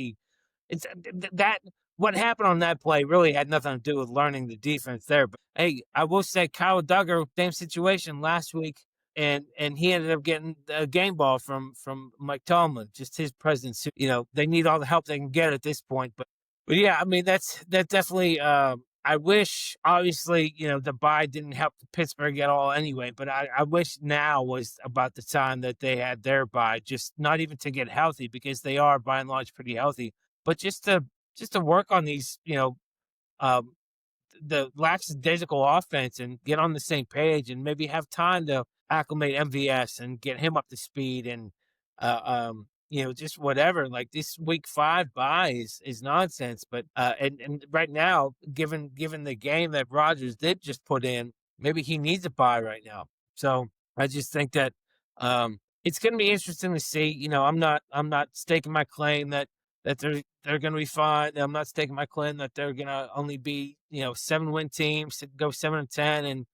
what happened on that play really had nothing to do with learning the defense there. But hey, I will say Kyle Duggar, same situation last week, and he ended up getting a game ball from Mike Tomlin, just his presence. They need all the help they can get at this point. But yeah, I mean, that's definitely, I wish, obviously, the bye didn't help Pittsburgh at all anyway, but I wish now was about the time that they had their bye, just not even to get healthy, because they are, by and large, pretty healthy, but just to work on these, the lackadaisical offense and get on the same page and maybe have time to acclimate MVS and get him up to speed and, just whatever. Like this week 5 bye is nonsense. But and right now, given the game that Rodgers did just put in, maybe he needs a bye right now. So I just think that it's going to be interesting to see. I'm not staking my claim that they're going to be fine. I'm not staking my claim that they're going to only be 7-win teams to go 7-10 and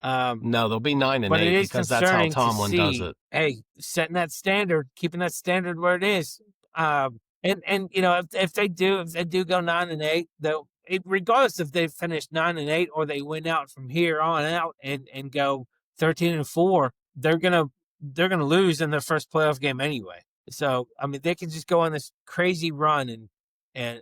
no, they'll be 9-8 but it is because that's how Tomlin does it. Hey, setting that standard, keeping that standard where it is. And if they do go 9-8, they'll, regardless if they finish 9-8 or they win out from here on out and go 13-4, they're gonna lose in their first playoff game anyway. So I mean, they can just go on this crazy run and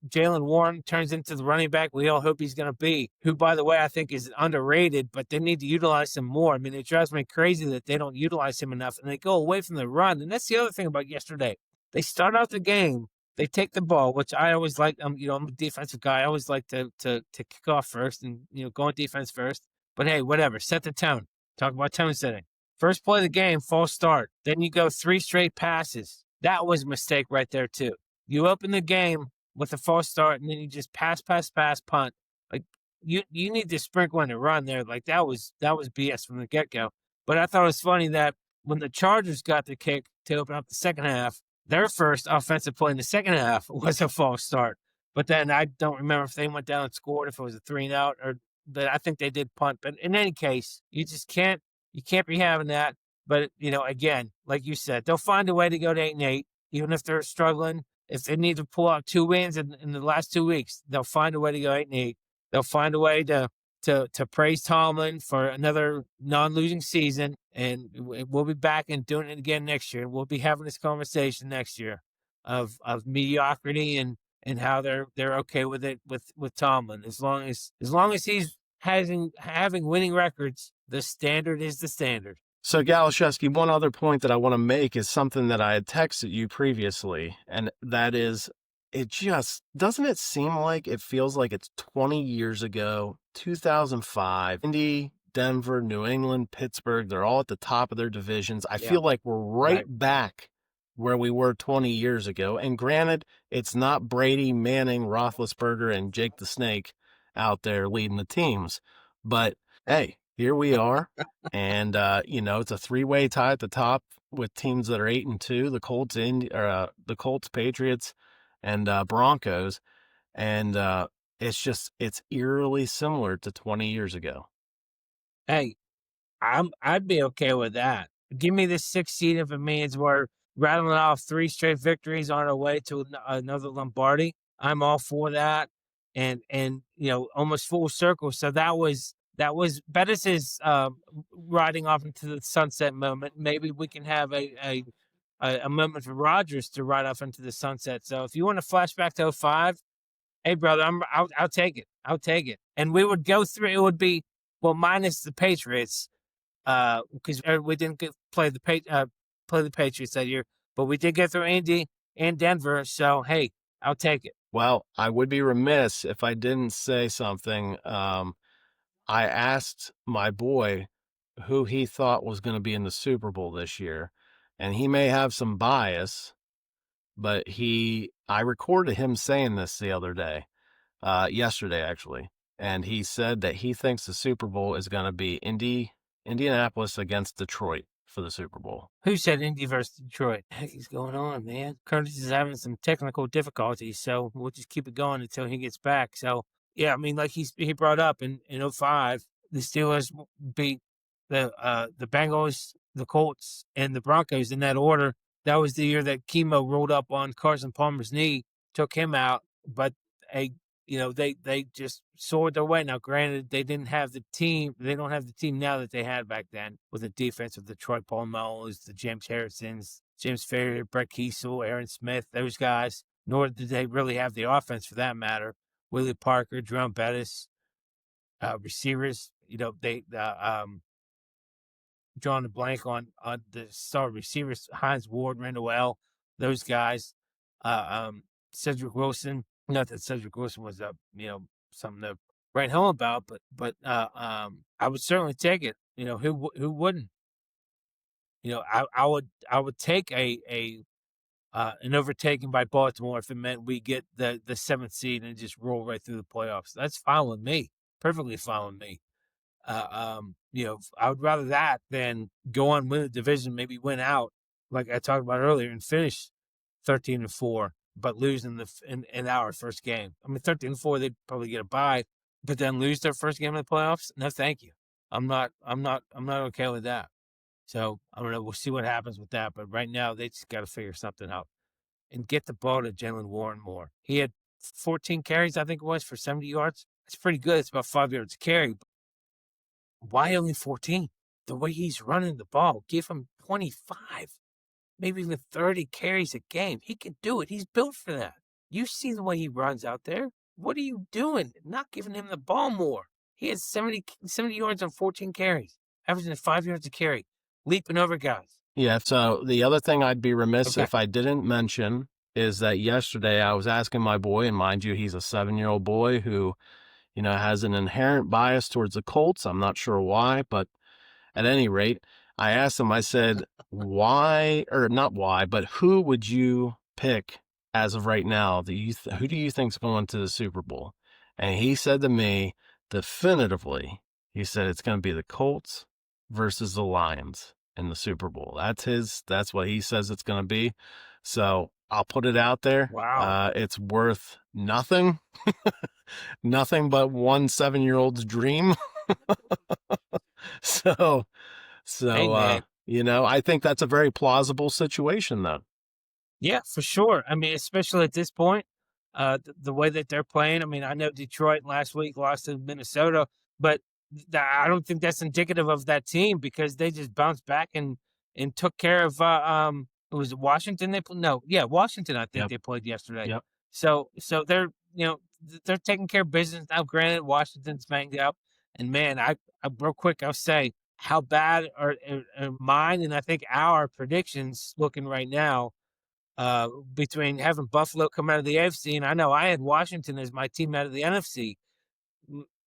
Jaylen Warren turns into the running back we all hope he's going to be, who, by the way, I think is underrated, but they need to utilize him more. I mean, it drives me crazy that they don't utilize him enough, and they go away from the run. And that's the other thing about yesterday. They start out the game, they take the ball, which I always like. I'm a defensive guy. I always like to kick off first and, go on defense first. But hey, whatever, set the tone. Talk about tone setting. First play of the game, false start. Then you go 3 straight passes. That was a mistake right there, too. You open the game with a false start, and then you just pass, punt. Like you need to sprinkle in a run there. Like that was BS from the get-go. But I thought it was funny that when the Chargers got the kick to open up the second half, their first offensive play in the second half was a false start. But then I don't remember if they went down and scored, if it was a 3-and-out, or that I think they did punt. But in any case, you can't be having that. But again, like you said, they'll find a way to go to 8-8, even if they're struggling. If they need to pull out 2 wins in the last 2 weeks, they'll find a way to go 8-8. They'll find a way to praise Tomlin for another non-losing season, and we'll be back and doing it again next year. We'll be having this conversation next year of mediocrity and how they're okay with it with Tomlin. As long as he's having winning records, the standard is the standard. So, Galiszewski, one other point that I want to make is something that I had texted you previously, and that is it just doesn't it seem like it feels like it's 20 years ago, 2005, Indy, Denver, New England, Pittsburgh, they're all at the top of their divisions. I Yeah, feel like we're right right. back where we were 20 years ago. And granted, it's not Brady, Manning, Roethlisberger, and Jake the Snake out there leading the teams. But hey, here we are. And, it's a three-way tie at the top with teams that are 8-2, the Colts, Patriots, and Broncos, and it's eerily similar to 20 years ago. Hey, I'd be okay with that. Give me the 6th seed if it means we're rattling off 3 straight victories on our way to another Lombardi. I'm all for that, and almost full circle. So that was Bettis's riding off into the sunset moment. Maybe we can have a moment for Rodgers to ride off into the sunset. So if you want to flashback to '05, hey brother, I'll take it. I'll take it. And we would go through. It would be, well, minus the Patriots, because we didn't play the Patriots that year, but we did get through Indy and Denver. So hey, I'll take it. Well, I would be remiss if I didn't say something. I asked my boy who he thought was going to be in the Super Bowl this year, and he may have some bias, but I recorded him saying this the other day, yesterday actually, and he said that he thinks the Super Bowl is going to be Indianapolis against Detroit for the Super Bowl. Who said Indy versus Detroit? Heck is going on, man? Curtis is having some technical difficulties, so we'll just keep it going until he gets back. So yeah, I mean, like he brought up in '05, the Steelers beat the Bengals, the Colts, and the Broncos in that order. That was the year that Chemo rolled up on Carson Palmer's knee, took him out, but a they just soared their way. Now, granted, they didn't have the team. They don't have the team now that they had back then with the defense of the Troy Polamalu's, the James Harrisons, James Ferrier, Brett Kiesel, Aaron Smith, those guys. Nor did they really have the offense for that matter. Willie Parker, Jerome Bettis, receivers. Drawing a blank on the star receivers, Hines Ward, Randall L., those guys. Cedric Wilson. Not that Cedric Wilson was something to write home about, but I would certainly take it. Who wouldn't? I would take an overtaking by Baltimore if it meant we get the 7th seed and just roll right through the playoffs. That's fine with me. Perfectly fine with me. I would rather that than go on, win the division, maybe win out, like I talked about earlier, and finish 13-4, but lose in our first game. I mean, 13-4, they'd probably get a bye, but then lose their first game in the playoffs. No, thank you. I'm not okay with that. So I don't know. We'll see what happens with that. But right now, they just got to figure something out and get the ball to Jalen Warren more. He had 14 carries, I think it was, for 70 yards. That's pretty good. It's about 5 yards a carry. Why only 14? The way he's running the ball, give him 25, maybe even 30 carries a game. He can do it. He's built for that. You see the way he runs out there. What are you doing? Not giving him the ball more. He has 70 yards on 14 carries, averaging 5 yards a carry, leaping over guys. Yeah, so the other thing I'd be remiss Okay. if I didn't mention is that yesterday I was asking my boy, and mind you, he's a 7-year-old boy who, has an inherent bias towards the Colts. I'm not sure why, but at any rate, I asked him, I said, why, or not why, but who would you pick as of right now? Who do you think's going to the Super Bowl? And he said to me, definitively, he said it's going to be the Colts versus the Lions in the Super Bowl. That's what he says it's going to be. So I'll put it out there. Wow. It's worth nothing, nothing but one 7-year-old's dream. So, Hey, man. I think that's a very plausible situation, though. Yeah, for sure. I mean, especially at this point, the way that they're playing. I mean, I know Detroit last week lost to Minnesota, but I don't think that's indicative of that team because they just bounced back and took care of. Was it Washington? No, yeah, Washington. I think Yep. they played yesterday. Yep. So they're they're taking care of business now. Granted, Washington's banged up, and man, I real quick, I'll say how bad are mine and I think our predictions looking right now. between having Buffalo come out of the AFC, and I know I had Washington as my team out of the NFC.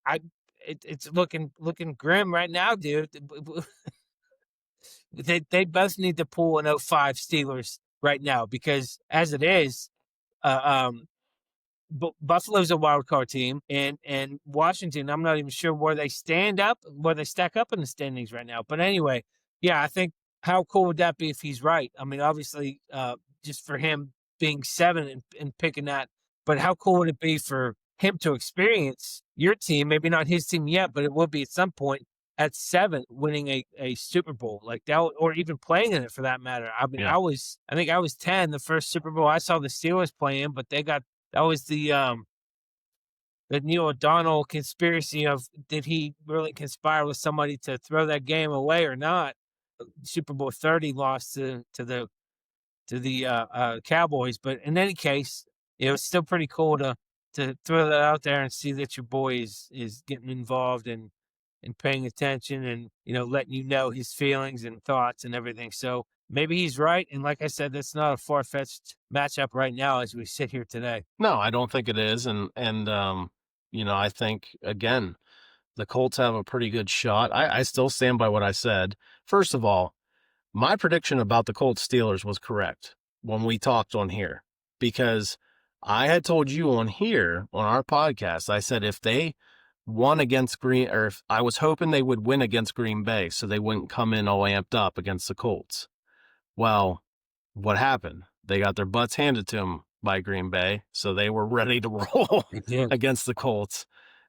I it's looking grim right now, dude. They both need to pull an '05 Steelers right now, because as it is, uh, um, Buffalo's a wild card team, and Washington, I'm not even sure where they stack up in the standings right now. But anyway, yeah, I think, how cool would that be if he's right? I mean, obviously, just for him being 7 and picking that, but how cool would it be for him to experience your team? Maybe not his team yet, but it will be at some point at 7, winning a Super Bowl like that, or even playing in it for that matter. I mean, Yeah. I think I was 10 the first Super Bowl I saw the Steelers play in, but that was the Neil O'Donnell conspiracy of, did he really conspire with somebody to throw that game away or not? Super Bowl 30 lost to the Cowboys, but in any case, it was still pretty cool to throw that out there and see that your boy is getting involved and paying attention, and letting you know his feelings and thoughts and everything. So maybe he's right, and like I said, that's not a far-fetched matchup right now as we sit here today. No, I don't think it is. I think, again, the Colts have a pretty good shot. I still stand by what I said. First of all, my prediction about the Colts Steelers was correct when we talked on here, because I had told you on here on our podcast, I said if they won against or if I was hoping they would win against Green Bay so they wouldn't come in all amped up against the Colts. Well, what happened? They got their butts handed to them by Green Bay, so they were ready to roll Yeah, against the Colts.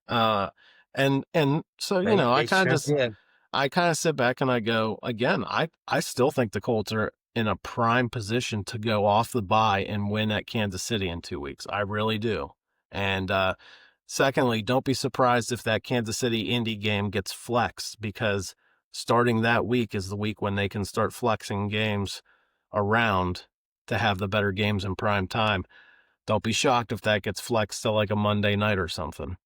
And so, they sure did. I kind of sit back and I go, again, I still think the Colts are in a prime position to go off the bye and win at Kansas City in 2 weeks. I really do. And secondly, don't be surprised if that Kansas City Indy game gets flexed, because starting that week is the week when they can start flexing games around to have the better games in prime time. Don't be shocked if that gets flexed to like a Monday night or something.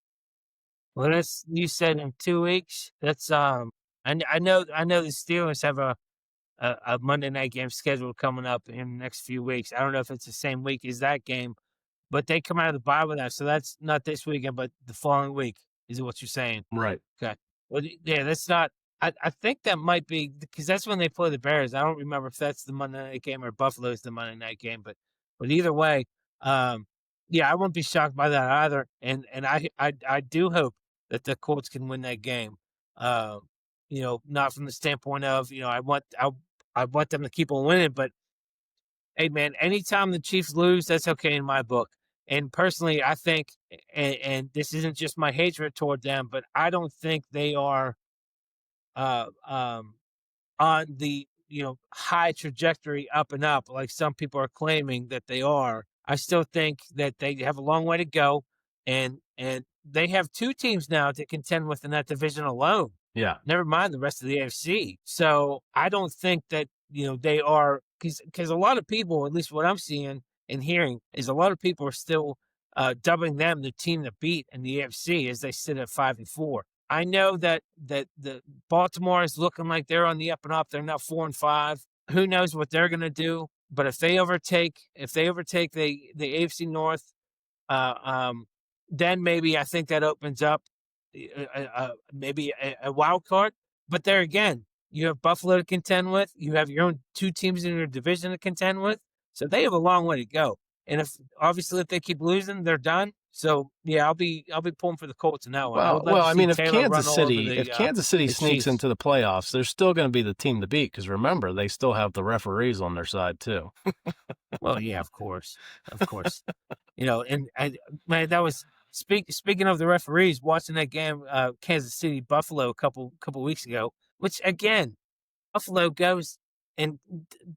Well, that's, you said in 2 weeks. That's I know the Steelers have a Monday night game scheduled coming up in the next few weeks. I don't know if it's the same week as that game, but they come out of the bye with that, so that's not this weekend, but the following week. Is what you're saying? Right. Okay. Well, yeah, that's not. I think that might be because that's when they play the Bears. I don't remember if that's the Monday night game or Buffalo's the Monday night game, but either way, um, yeah, I wouldn't be shocked by that either. And I do hope that the Colts can win that game. Uh, not from the standpoint of, I want them to keep on winning, but hey, man, anytime the Chiefs lose, that's okay in my book. And personally, I think, and this isn't just my hatred toward them, but I don't think they are uh, um, on the high trajectory up and up like some people are claiming that they are. I still think that they have a long way to go, and they have 2 teams now to contend with in that division alone. Yeah. Never mind the rest of the AFC. So I don't think that they are, because a lot of people, at least what I'm seeing and hearing, is a lot of people are still dubbing them the team to beat in the AFC as they sit at 5-4. I know that the Baltimore is looking like they're on the up and up. They're now 4-5. Who knows what they're going to do? But if they overtake the AFC North, uh, um, then maybe I think that opens up maybe a wild card. But there again, you have Buffalo to contend with. You have your own 2 teams in your division to contend with. So they have a long way to go. And if they keep losing, they're done. So yeah, I'll be pulling for the Colts in that one. I would love to I see mean, Taylor run all over If Kansas City the sneaks Chiefs. into the playoffs, they're still going to be the team to beat, because remember, they still have the referees on their side too. Well, yeah, of course, of course. And man, that was speaking of the referees. Watching that game, Kansas City Buffalo a couple weeks ago, which again, Buffalo goes and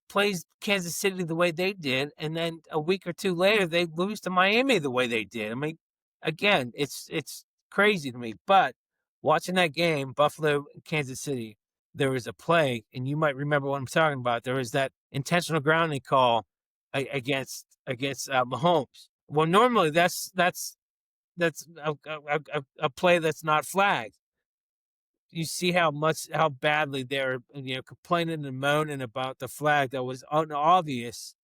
plays Kansas City the way they did, and then a week or 2 later they lose to Miami the way they did. I mean, again, it's crazy to me. But watching that game, Buffalo Kansas City, there was a play, and you might remember what I'm talking about. There was that intentional grounding call against Mahomes. Well, normally that's a play that's not flagged. You see how badly they're complaining and moaning about the flag that was unobvious.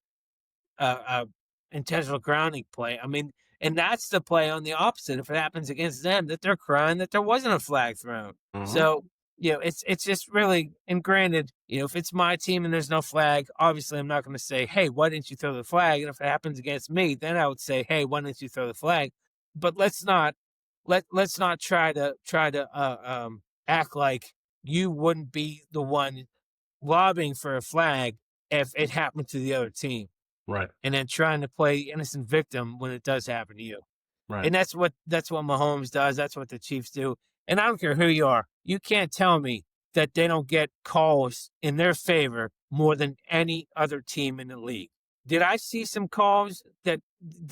intentional grounding play. I mean, and that's the play on the opposite. If it happens against them, that they're crying that there wasn't a flag thrown. So, it's just really, and granted, if it's my team and there's no flag, obviously I'm not going to say, hey, why didn't you throw the flag? And if it happens against me, then I would say, hey, why didn't you throw the flag? But let's not try to act like you wouldn't be the one lobbying for a flag if it happened to the other team. Right. And then trying to play innocent victim when it does happen to you. Right. And that's what Mahomes does. That's what the Chiefs do. And I don't care who you are. You can't tell me that they don't get calls in their favor more than any other team in the league. Did I see some calls did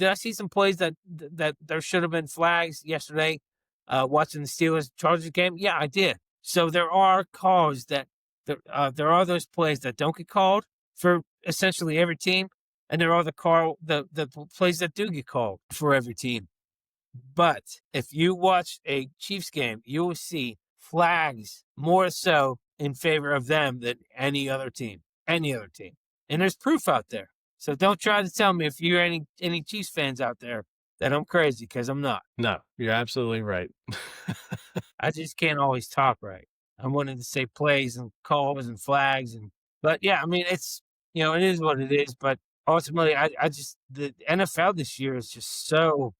I see some plays that there should have been flags yesterday watching the Steelers Chargers game? Yeah, I did. So there are calls that there are those plays that don't get called for essentially every team, and there are the plays that do get called for every team. But if you watch a Chiefs game, you will see flags more so in favor of them than any other team. Any other team. And there's proof out there. So don't try to tell me if you're any Chiefs fans out there that I'm crazy, because I'm not. No, you're absolutely right. I just can't always talk right. I wanted to say plays and calls and flags, but yeah, I mean, it's, it is what it is. But ultimately, I just, the NFL this year is just so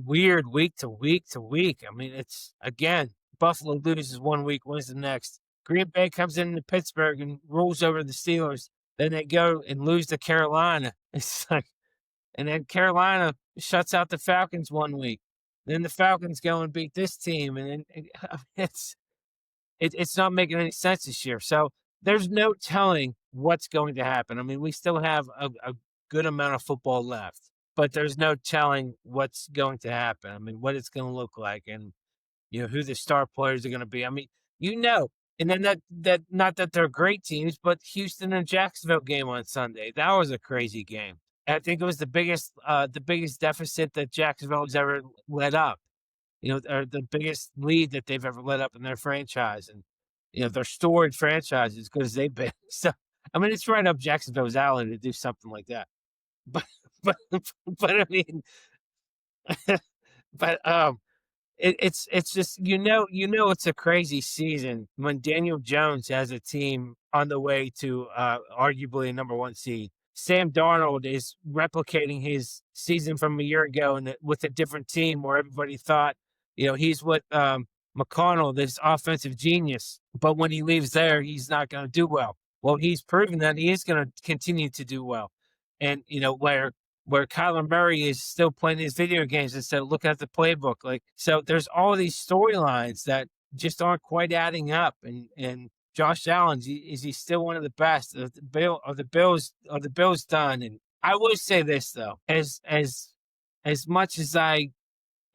weird week to week to week. I mean, it's, again, Buffalo loses 1 week, wins the next. Green Bay comes into Pittsburgh and rolls over the Steelers. Then they go and lose to Carolina. It's like, and then Carolina shuts out the Falcons 1 week. Then the Falcons go and beat this team, and then it's not making any sense this year. So there's no telling what's going to happen. I mean, we still have a good amount of football left, but there's no telling what's going to happen. I mean, what it's going to look like, and who the star players are going to be. I mean, and then that not that they're great teams, but Houston and Jacksonville game on Sunday, that was a crazy game. I think it was the biggest deficit that Jacksonville has ever let up. Or the biggest lead that they've ever let up in their franchise, and their storied franchise as good as they've been. So, I mean, it's right up Jacksonville's alley to do something like that. But but I mean, but it's just it's a crazy season when Daniel Jones has a team on the way to arguably a number 1 seed. Sam Darnold is replicating his season from a year ago with a different team, where everybody thought, he's what McConnell, this offensive genius, but when he leaves there, he's not going to do well. Well, he's proven that he is going to continue to do well. And, where Kyler Murray is still playing his video games instead of looking at the playbook. So there's all these storylines that just aren't quite adding up. And Josh Allen, is he still one of the best? Are the Bills done? And I will say this, though, as much as I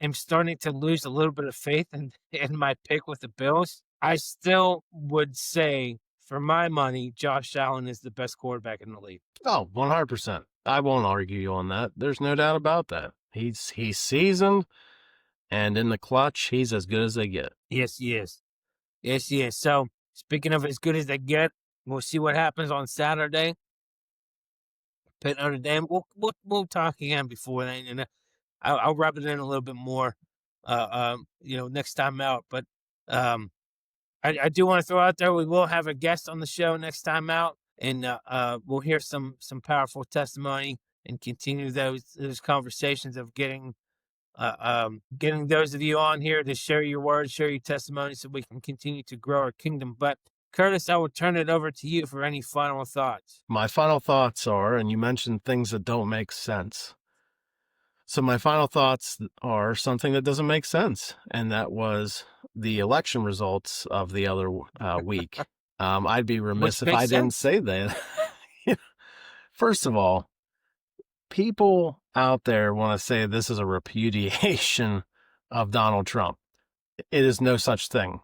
am starting to lose a little bit of faith in my pick with the Bills, I still would say, for my money, Josh Allen is the best quarterback in the league. Oh, 100%. I won't argue you on that. There's no doubt about that. He's seasoned, and in the clutch, he's as good as they get. Yes, he is. Yes, he is. So, speaking of as good as they get, we'll see what happens on Saturday. Pitt Notre Dame. We'll talk again before then, and I'll rub it in a little bit more, next time out. But I do want to throw out there, we will have a guest on the show next time out, and we'll hear some powerful testimony and continue those conversations of getting those of you on here to share your words, share your testimony, so we can continue to grow our kingdom. But Curtis, I will turn it over to you for any final thoughts. My final thoughts are, and you mentioned things that don't make sense. So my final thoughts are something that doesn't make sense, and that was the election results of the other week. I'd be remiss if I didn't say that. First of all, people out there want to say this is a repudiation of Donald Trump. It is no such thing.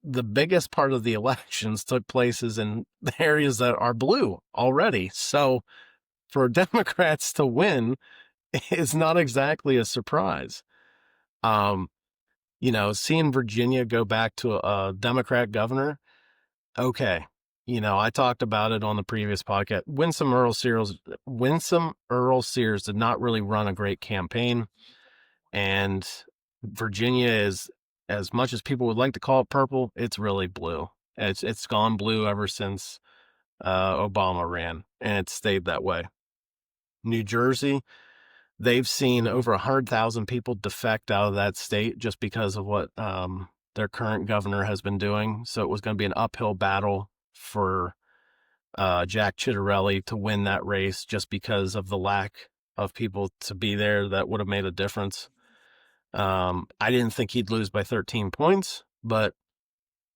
The biggest part of the elections took places in the areas that are blue already. So for Democrats to win is not exactly a surprise. Seeing Virginia go back to a Democrat governor, okay, I talked about it on the previous podcast. Winsome Earl Sears did not really run a great campaign, and Virginia is, as much as people would like to call it purple, it's really blue. It's gone blue ever since Obama ran, and it's stayed that way. New Jersey, they've seen over 100,000 people defect out of that state just because of what their current governor has been doing. So it was going to be an uphill battle for Jack Ciattarelli to win that race just because of the lack of people to be there that would have made a difference. I didn't think he'd lose by 13 points, but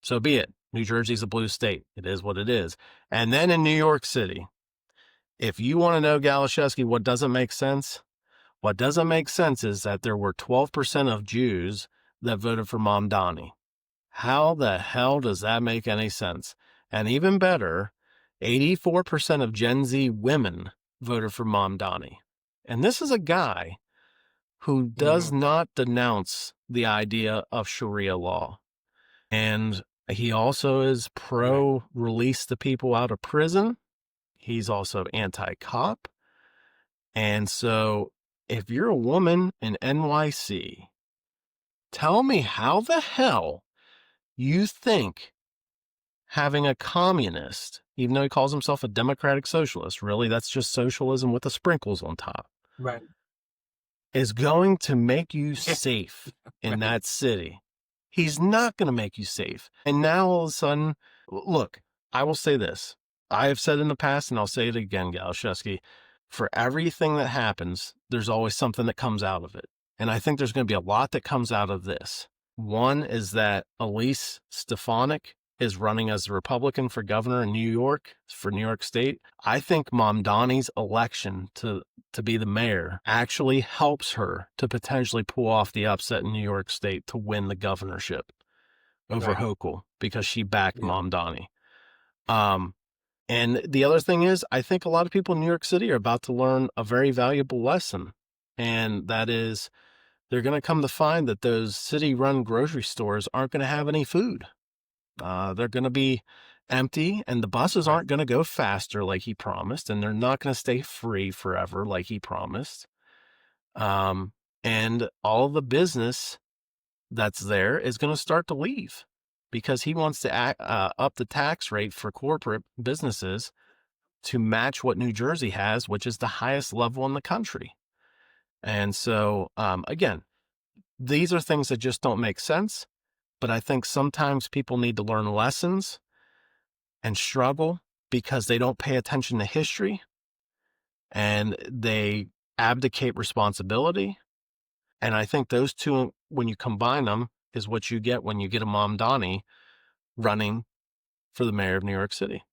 so be it. New Jersey's a blue state. It is what it is. And then in New York City, if you want to know, Galiszewski, what doesn't make sense? What doesn't make sense is that there were 12% of Jews that voted for Mamdani. How the hell does that make any sense? And even better, 84% of Gen Z women voted for Mamdani. And this is a guy who does not denounce the idea of Sharia law. And he also is pro release the people out of prison. He's also anti-cop. And so if you're a woman in NYC, tell me how the hell you think having a communist, even though he calls himself a democratic socialist, really that's just socialism with the sprinkles on top, Right. is going to make you safe in that city. He's not going to make you safe. And now all of a sudden, look, I will say this. I have said in the past, and I'll say it again, Galiszewski, for everything that happens, there's always something that comes out of it. And I think there's going to be a lot that comes out of this. One is that Elise Stefanik is running as a Republican for governor in New York, for New York State. I think Mamdani's election to be the mayor actually helps her to potentially pull off the upset in New York State to win the governorship over Hochul because she backed Mamdani. And the other thing is, I think a lot of people in New York City are about to learn a very valuable lesson. And that is, they're going to come to find that those city-run grocery stores aren't going to have any food. They're going to be empty, and the buses aren't going to go faster like he promised, and they're not going to stay free forever like he promised. And all the business that's there is going to start to leave because he wants to up the tax rate for corporate businesses to match what New Jersey has, which is the highest level in the country. And so, again, these are things that just don't make sense. But I think sometimes people need to learn lessons and struggle because they don't pay attention to history and they abdicate responsibility. And I think those two, when you combine them, is what you get when you get a Mamdani running for the mayor of New York City.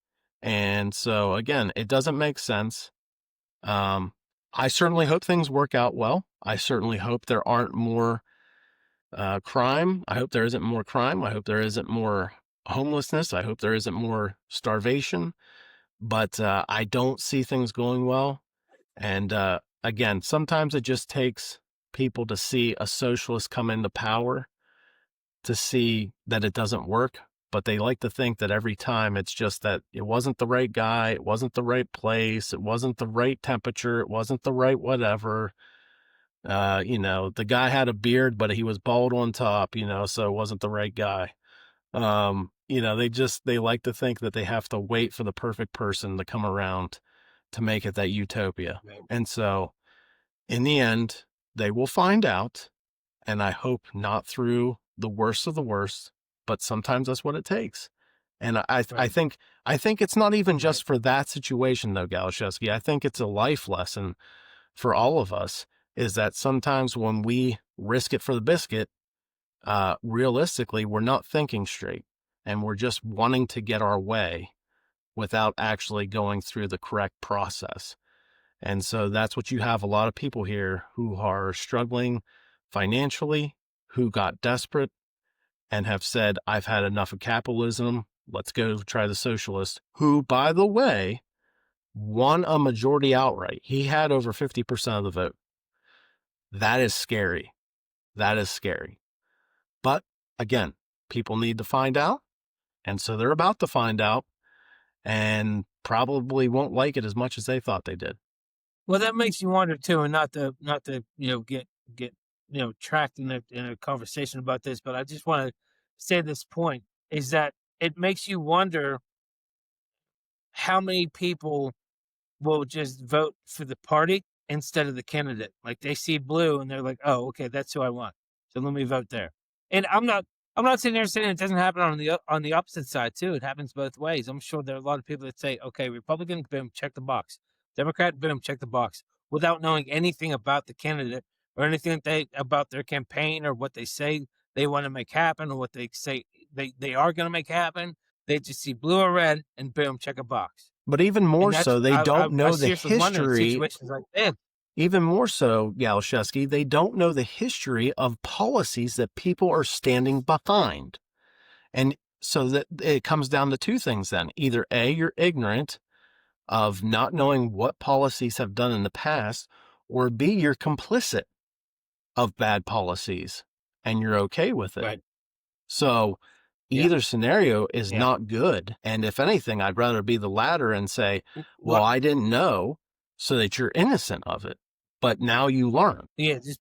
And so, again, it doesn't make sense. I certainly hope things work out well. I certainly hope there aren't more crime. I hope there isn't more crime. I hope there isn't more homelessness. I hope there isn't more starvation. But I don't see things going well. And again, sometimes it just takes people to see a socialist come into power to see that it doesn't work. But they like to think that every time it's just that it wasn't the right guy, it wasn't the right place, it wasn't the right temperature, it wasn't the right whatever. The guy had a beard, but he was bald on top, so it wasn't the right guy. They like to think that they have to wait for the perfect person to come around to make it that utopia. Right. And so in the end, they will find out. And I hope not through the worst of the worst, but sometimes that's what it takes. And I think it's not even just for that situation though, Galiszewski. I think it's a life lesson for all of us, is that sometimes when we risk it for the biscuit, realistically, we're not thinking straight and we're just wanting to get our way without actually going through the correct process. And so that's what you have a lot of people here who are struggling financially, who got desperate and have said, I've had enough of capitalism. Let's go try the socialist, who, by the way, won a majority outright. He had over 50% of the vote. That is scary. That is scary. But again, people need to find out. And so they're about to find out. and probably won't like it as much as they thought they did. Well, that makes you wonder too, and not to get tracked in a conversation about this, but I just want to say this point is that it makes you wonder how many people will just vote for the party instead of the candidate. Like they see blue and they're like, "Oh, okay, that's who I want. So let me vote there." And I'm not sitting there saying it doesn't happen on the opposite side too. It happens both ways. I'm sure there are a lot of people that say, "Okay, Republican, boom, check the box. Democrat, boom, check the box," without knowing anything about the candidate or anything about their campaign or what they say they want to make happen or what they say they are going to make happen. They just see blue or red and boom, check a box. But even more And that's so, they don't I know the seriously wonder in history. situations like that. Even more so, Galiszewski, they don't know the history of policies that people are standing behind. And so that it comes down to two things then. Either A, you're ignorant of not knowing what policies have done in the past, or B, you're complicit of bad policies and you're okay with it. Right. So Yeah. either scenario is Yeah. not good. And if anything, I'd rather be the latter and say, well, What? I didn't know, so that you're innocent of it. But now you learn. Yeah, just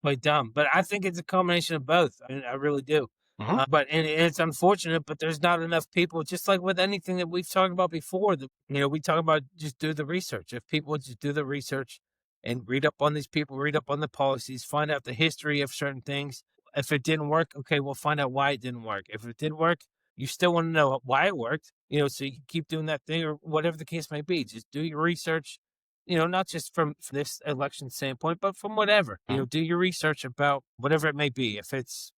play dumb. But I think it's a combination of both. I really do. Mhm. But it's unfortunate, but there's not enough people. Just like with anything that we've talked about before, that we talk about just do the research. If people would just do the research and read up on these people, read up on the policies, find out the history of certain things. If it didn't work, okay, we'll find out why it didn't work. If it did work, you still want to know why it worked. So you can keep doing that thing or whatever the case may be. Just do your research. Not just from this election standpoint, but from whatever. Do your research about whatever it may be. If it's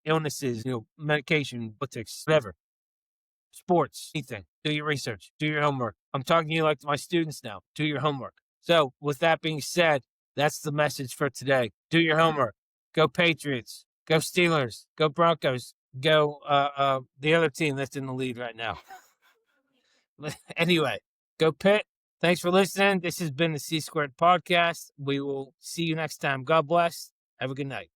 illnesses, medication, politics, whatever, sports, anything. Do your research. Do your homework. I'm talking to you like my students now. Do your homework. So, with that being said, that's the message for today. Do your homework. Go Patriots. Go Steelers. Go Broncos. Go the other team that's in the lead right now. Anyway, go Pitt. Thanks for listening. This has been the C Squared Podcast. We will see you next time. God bless. Have a good night.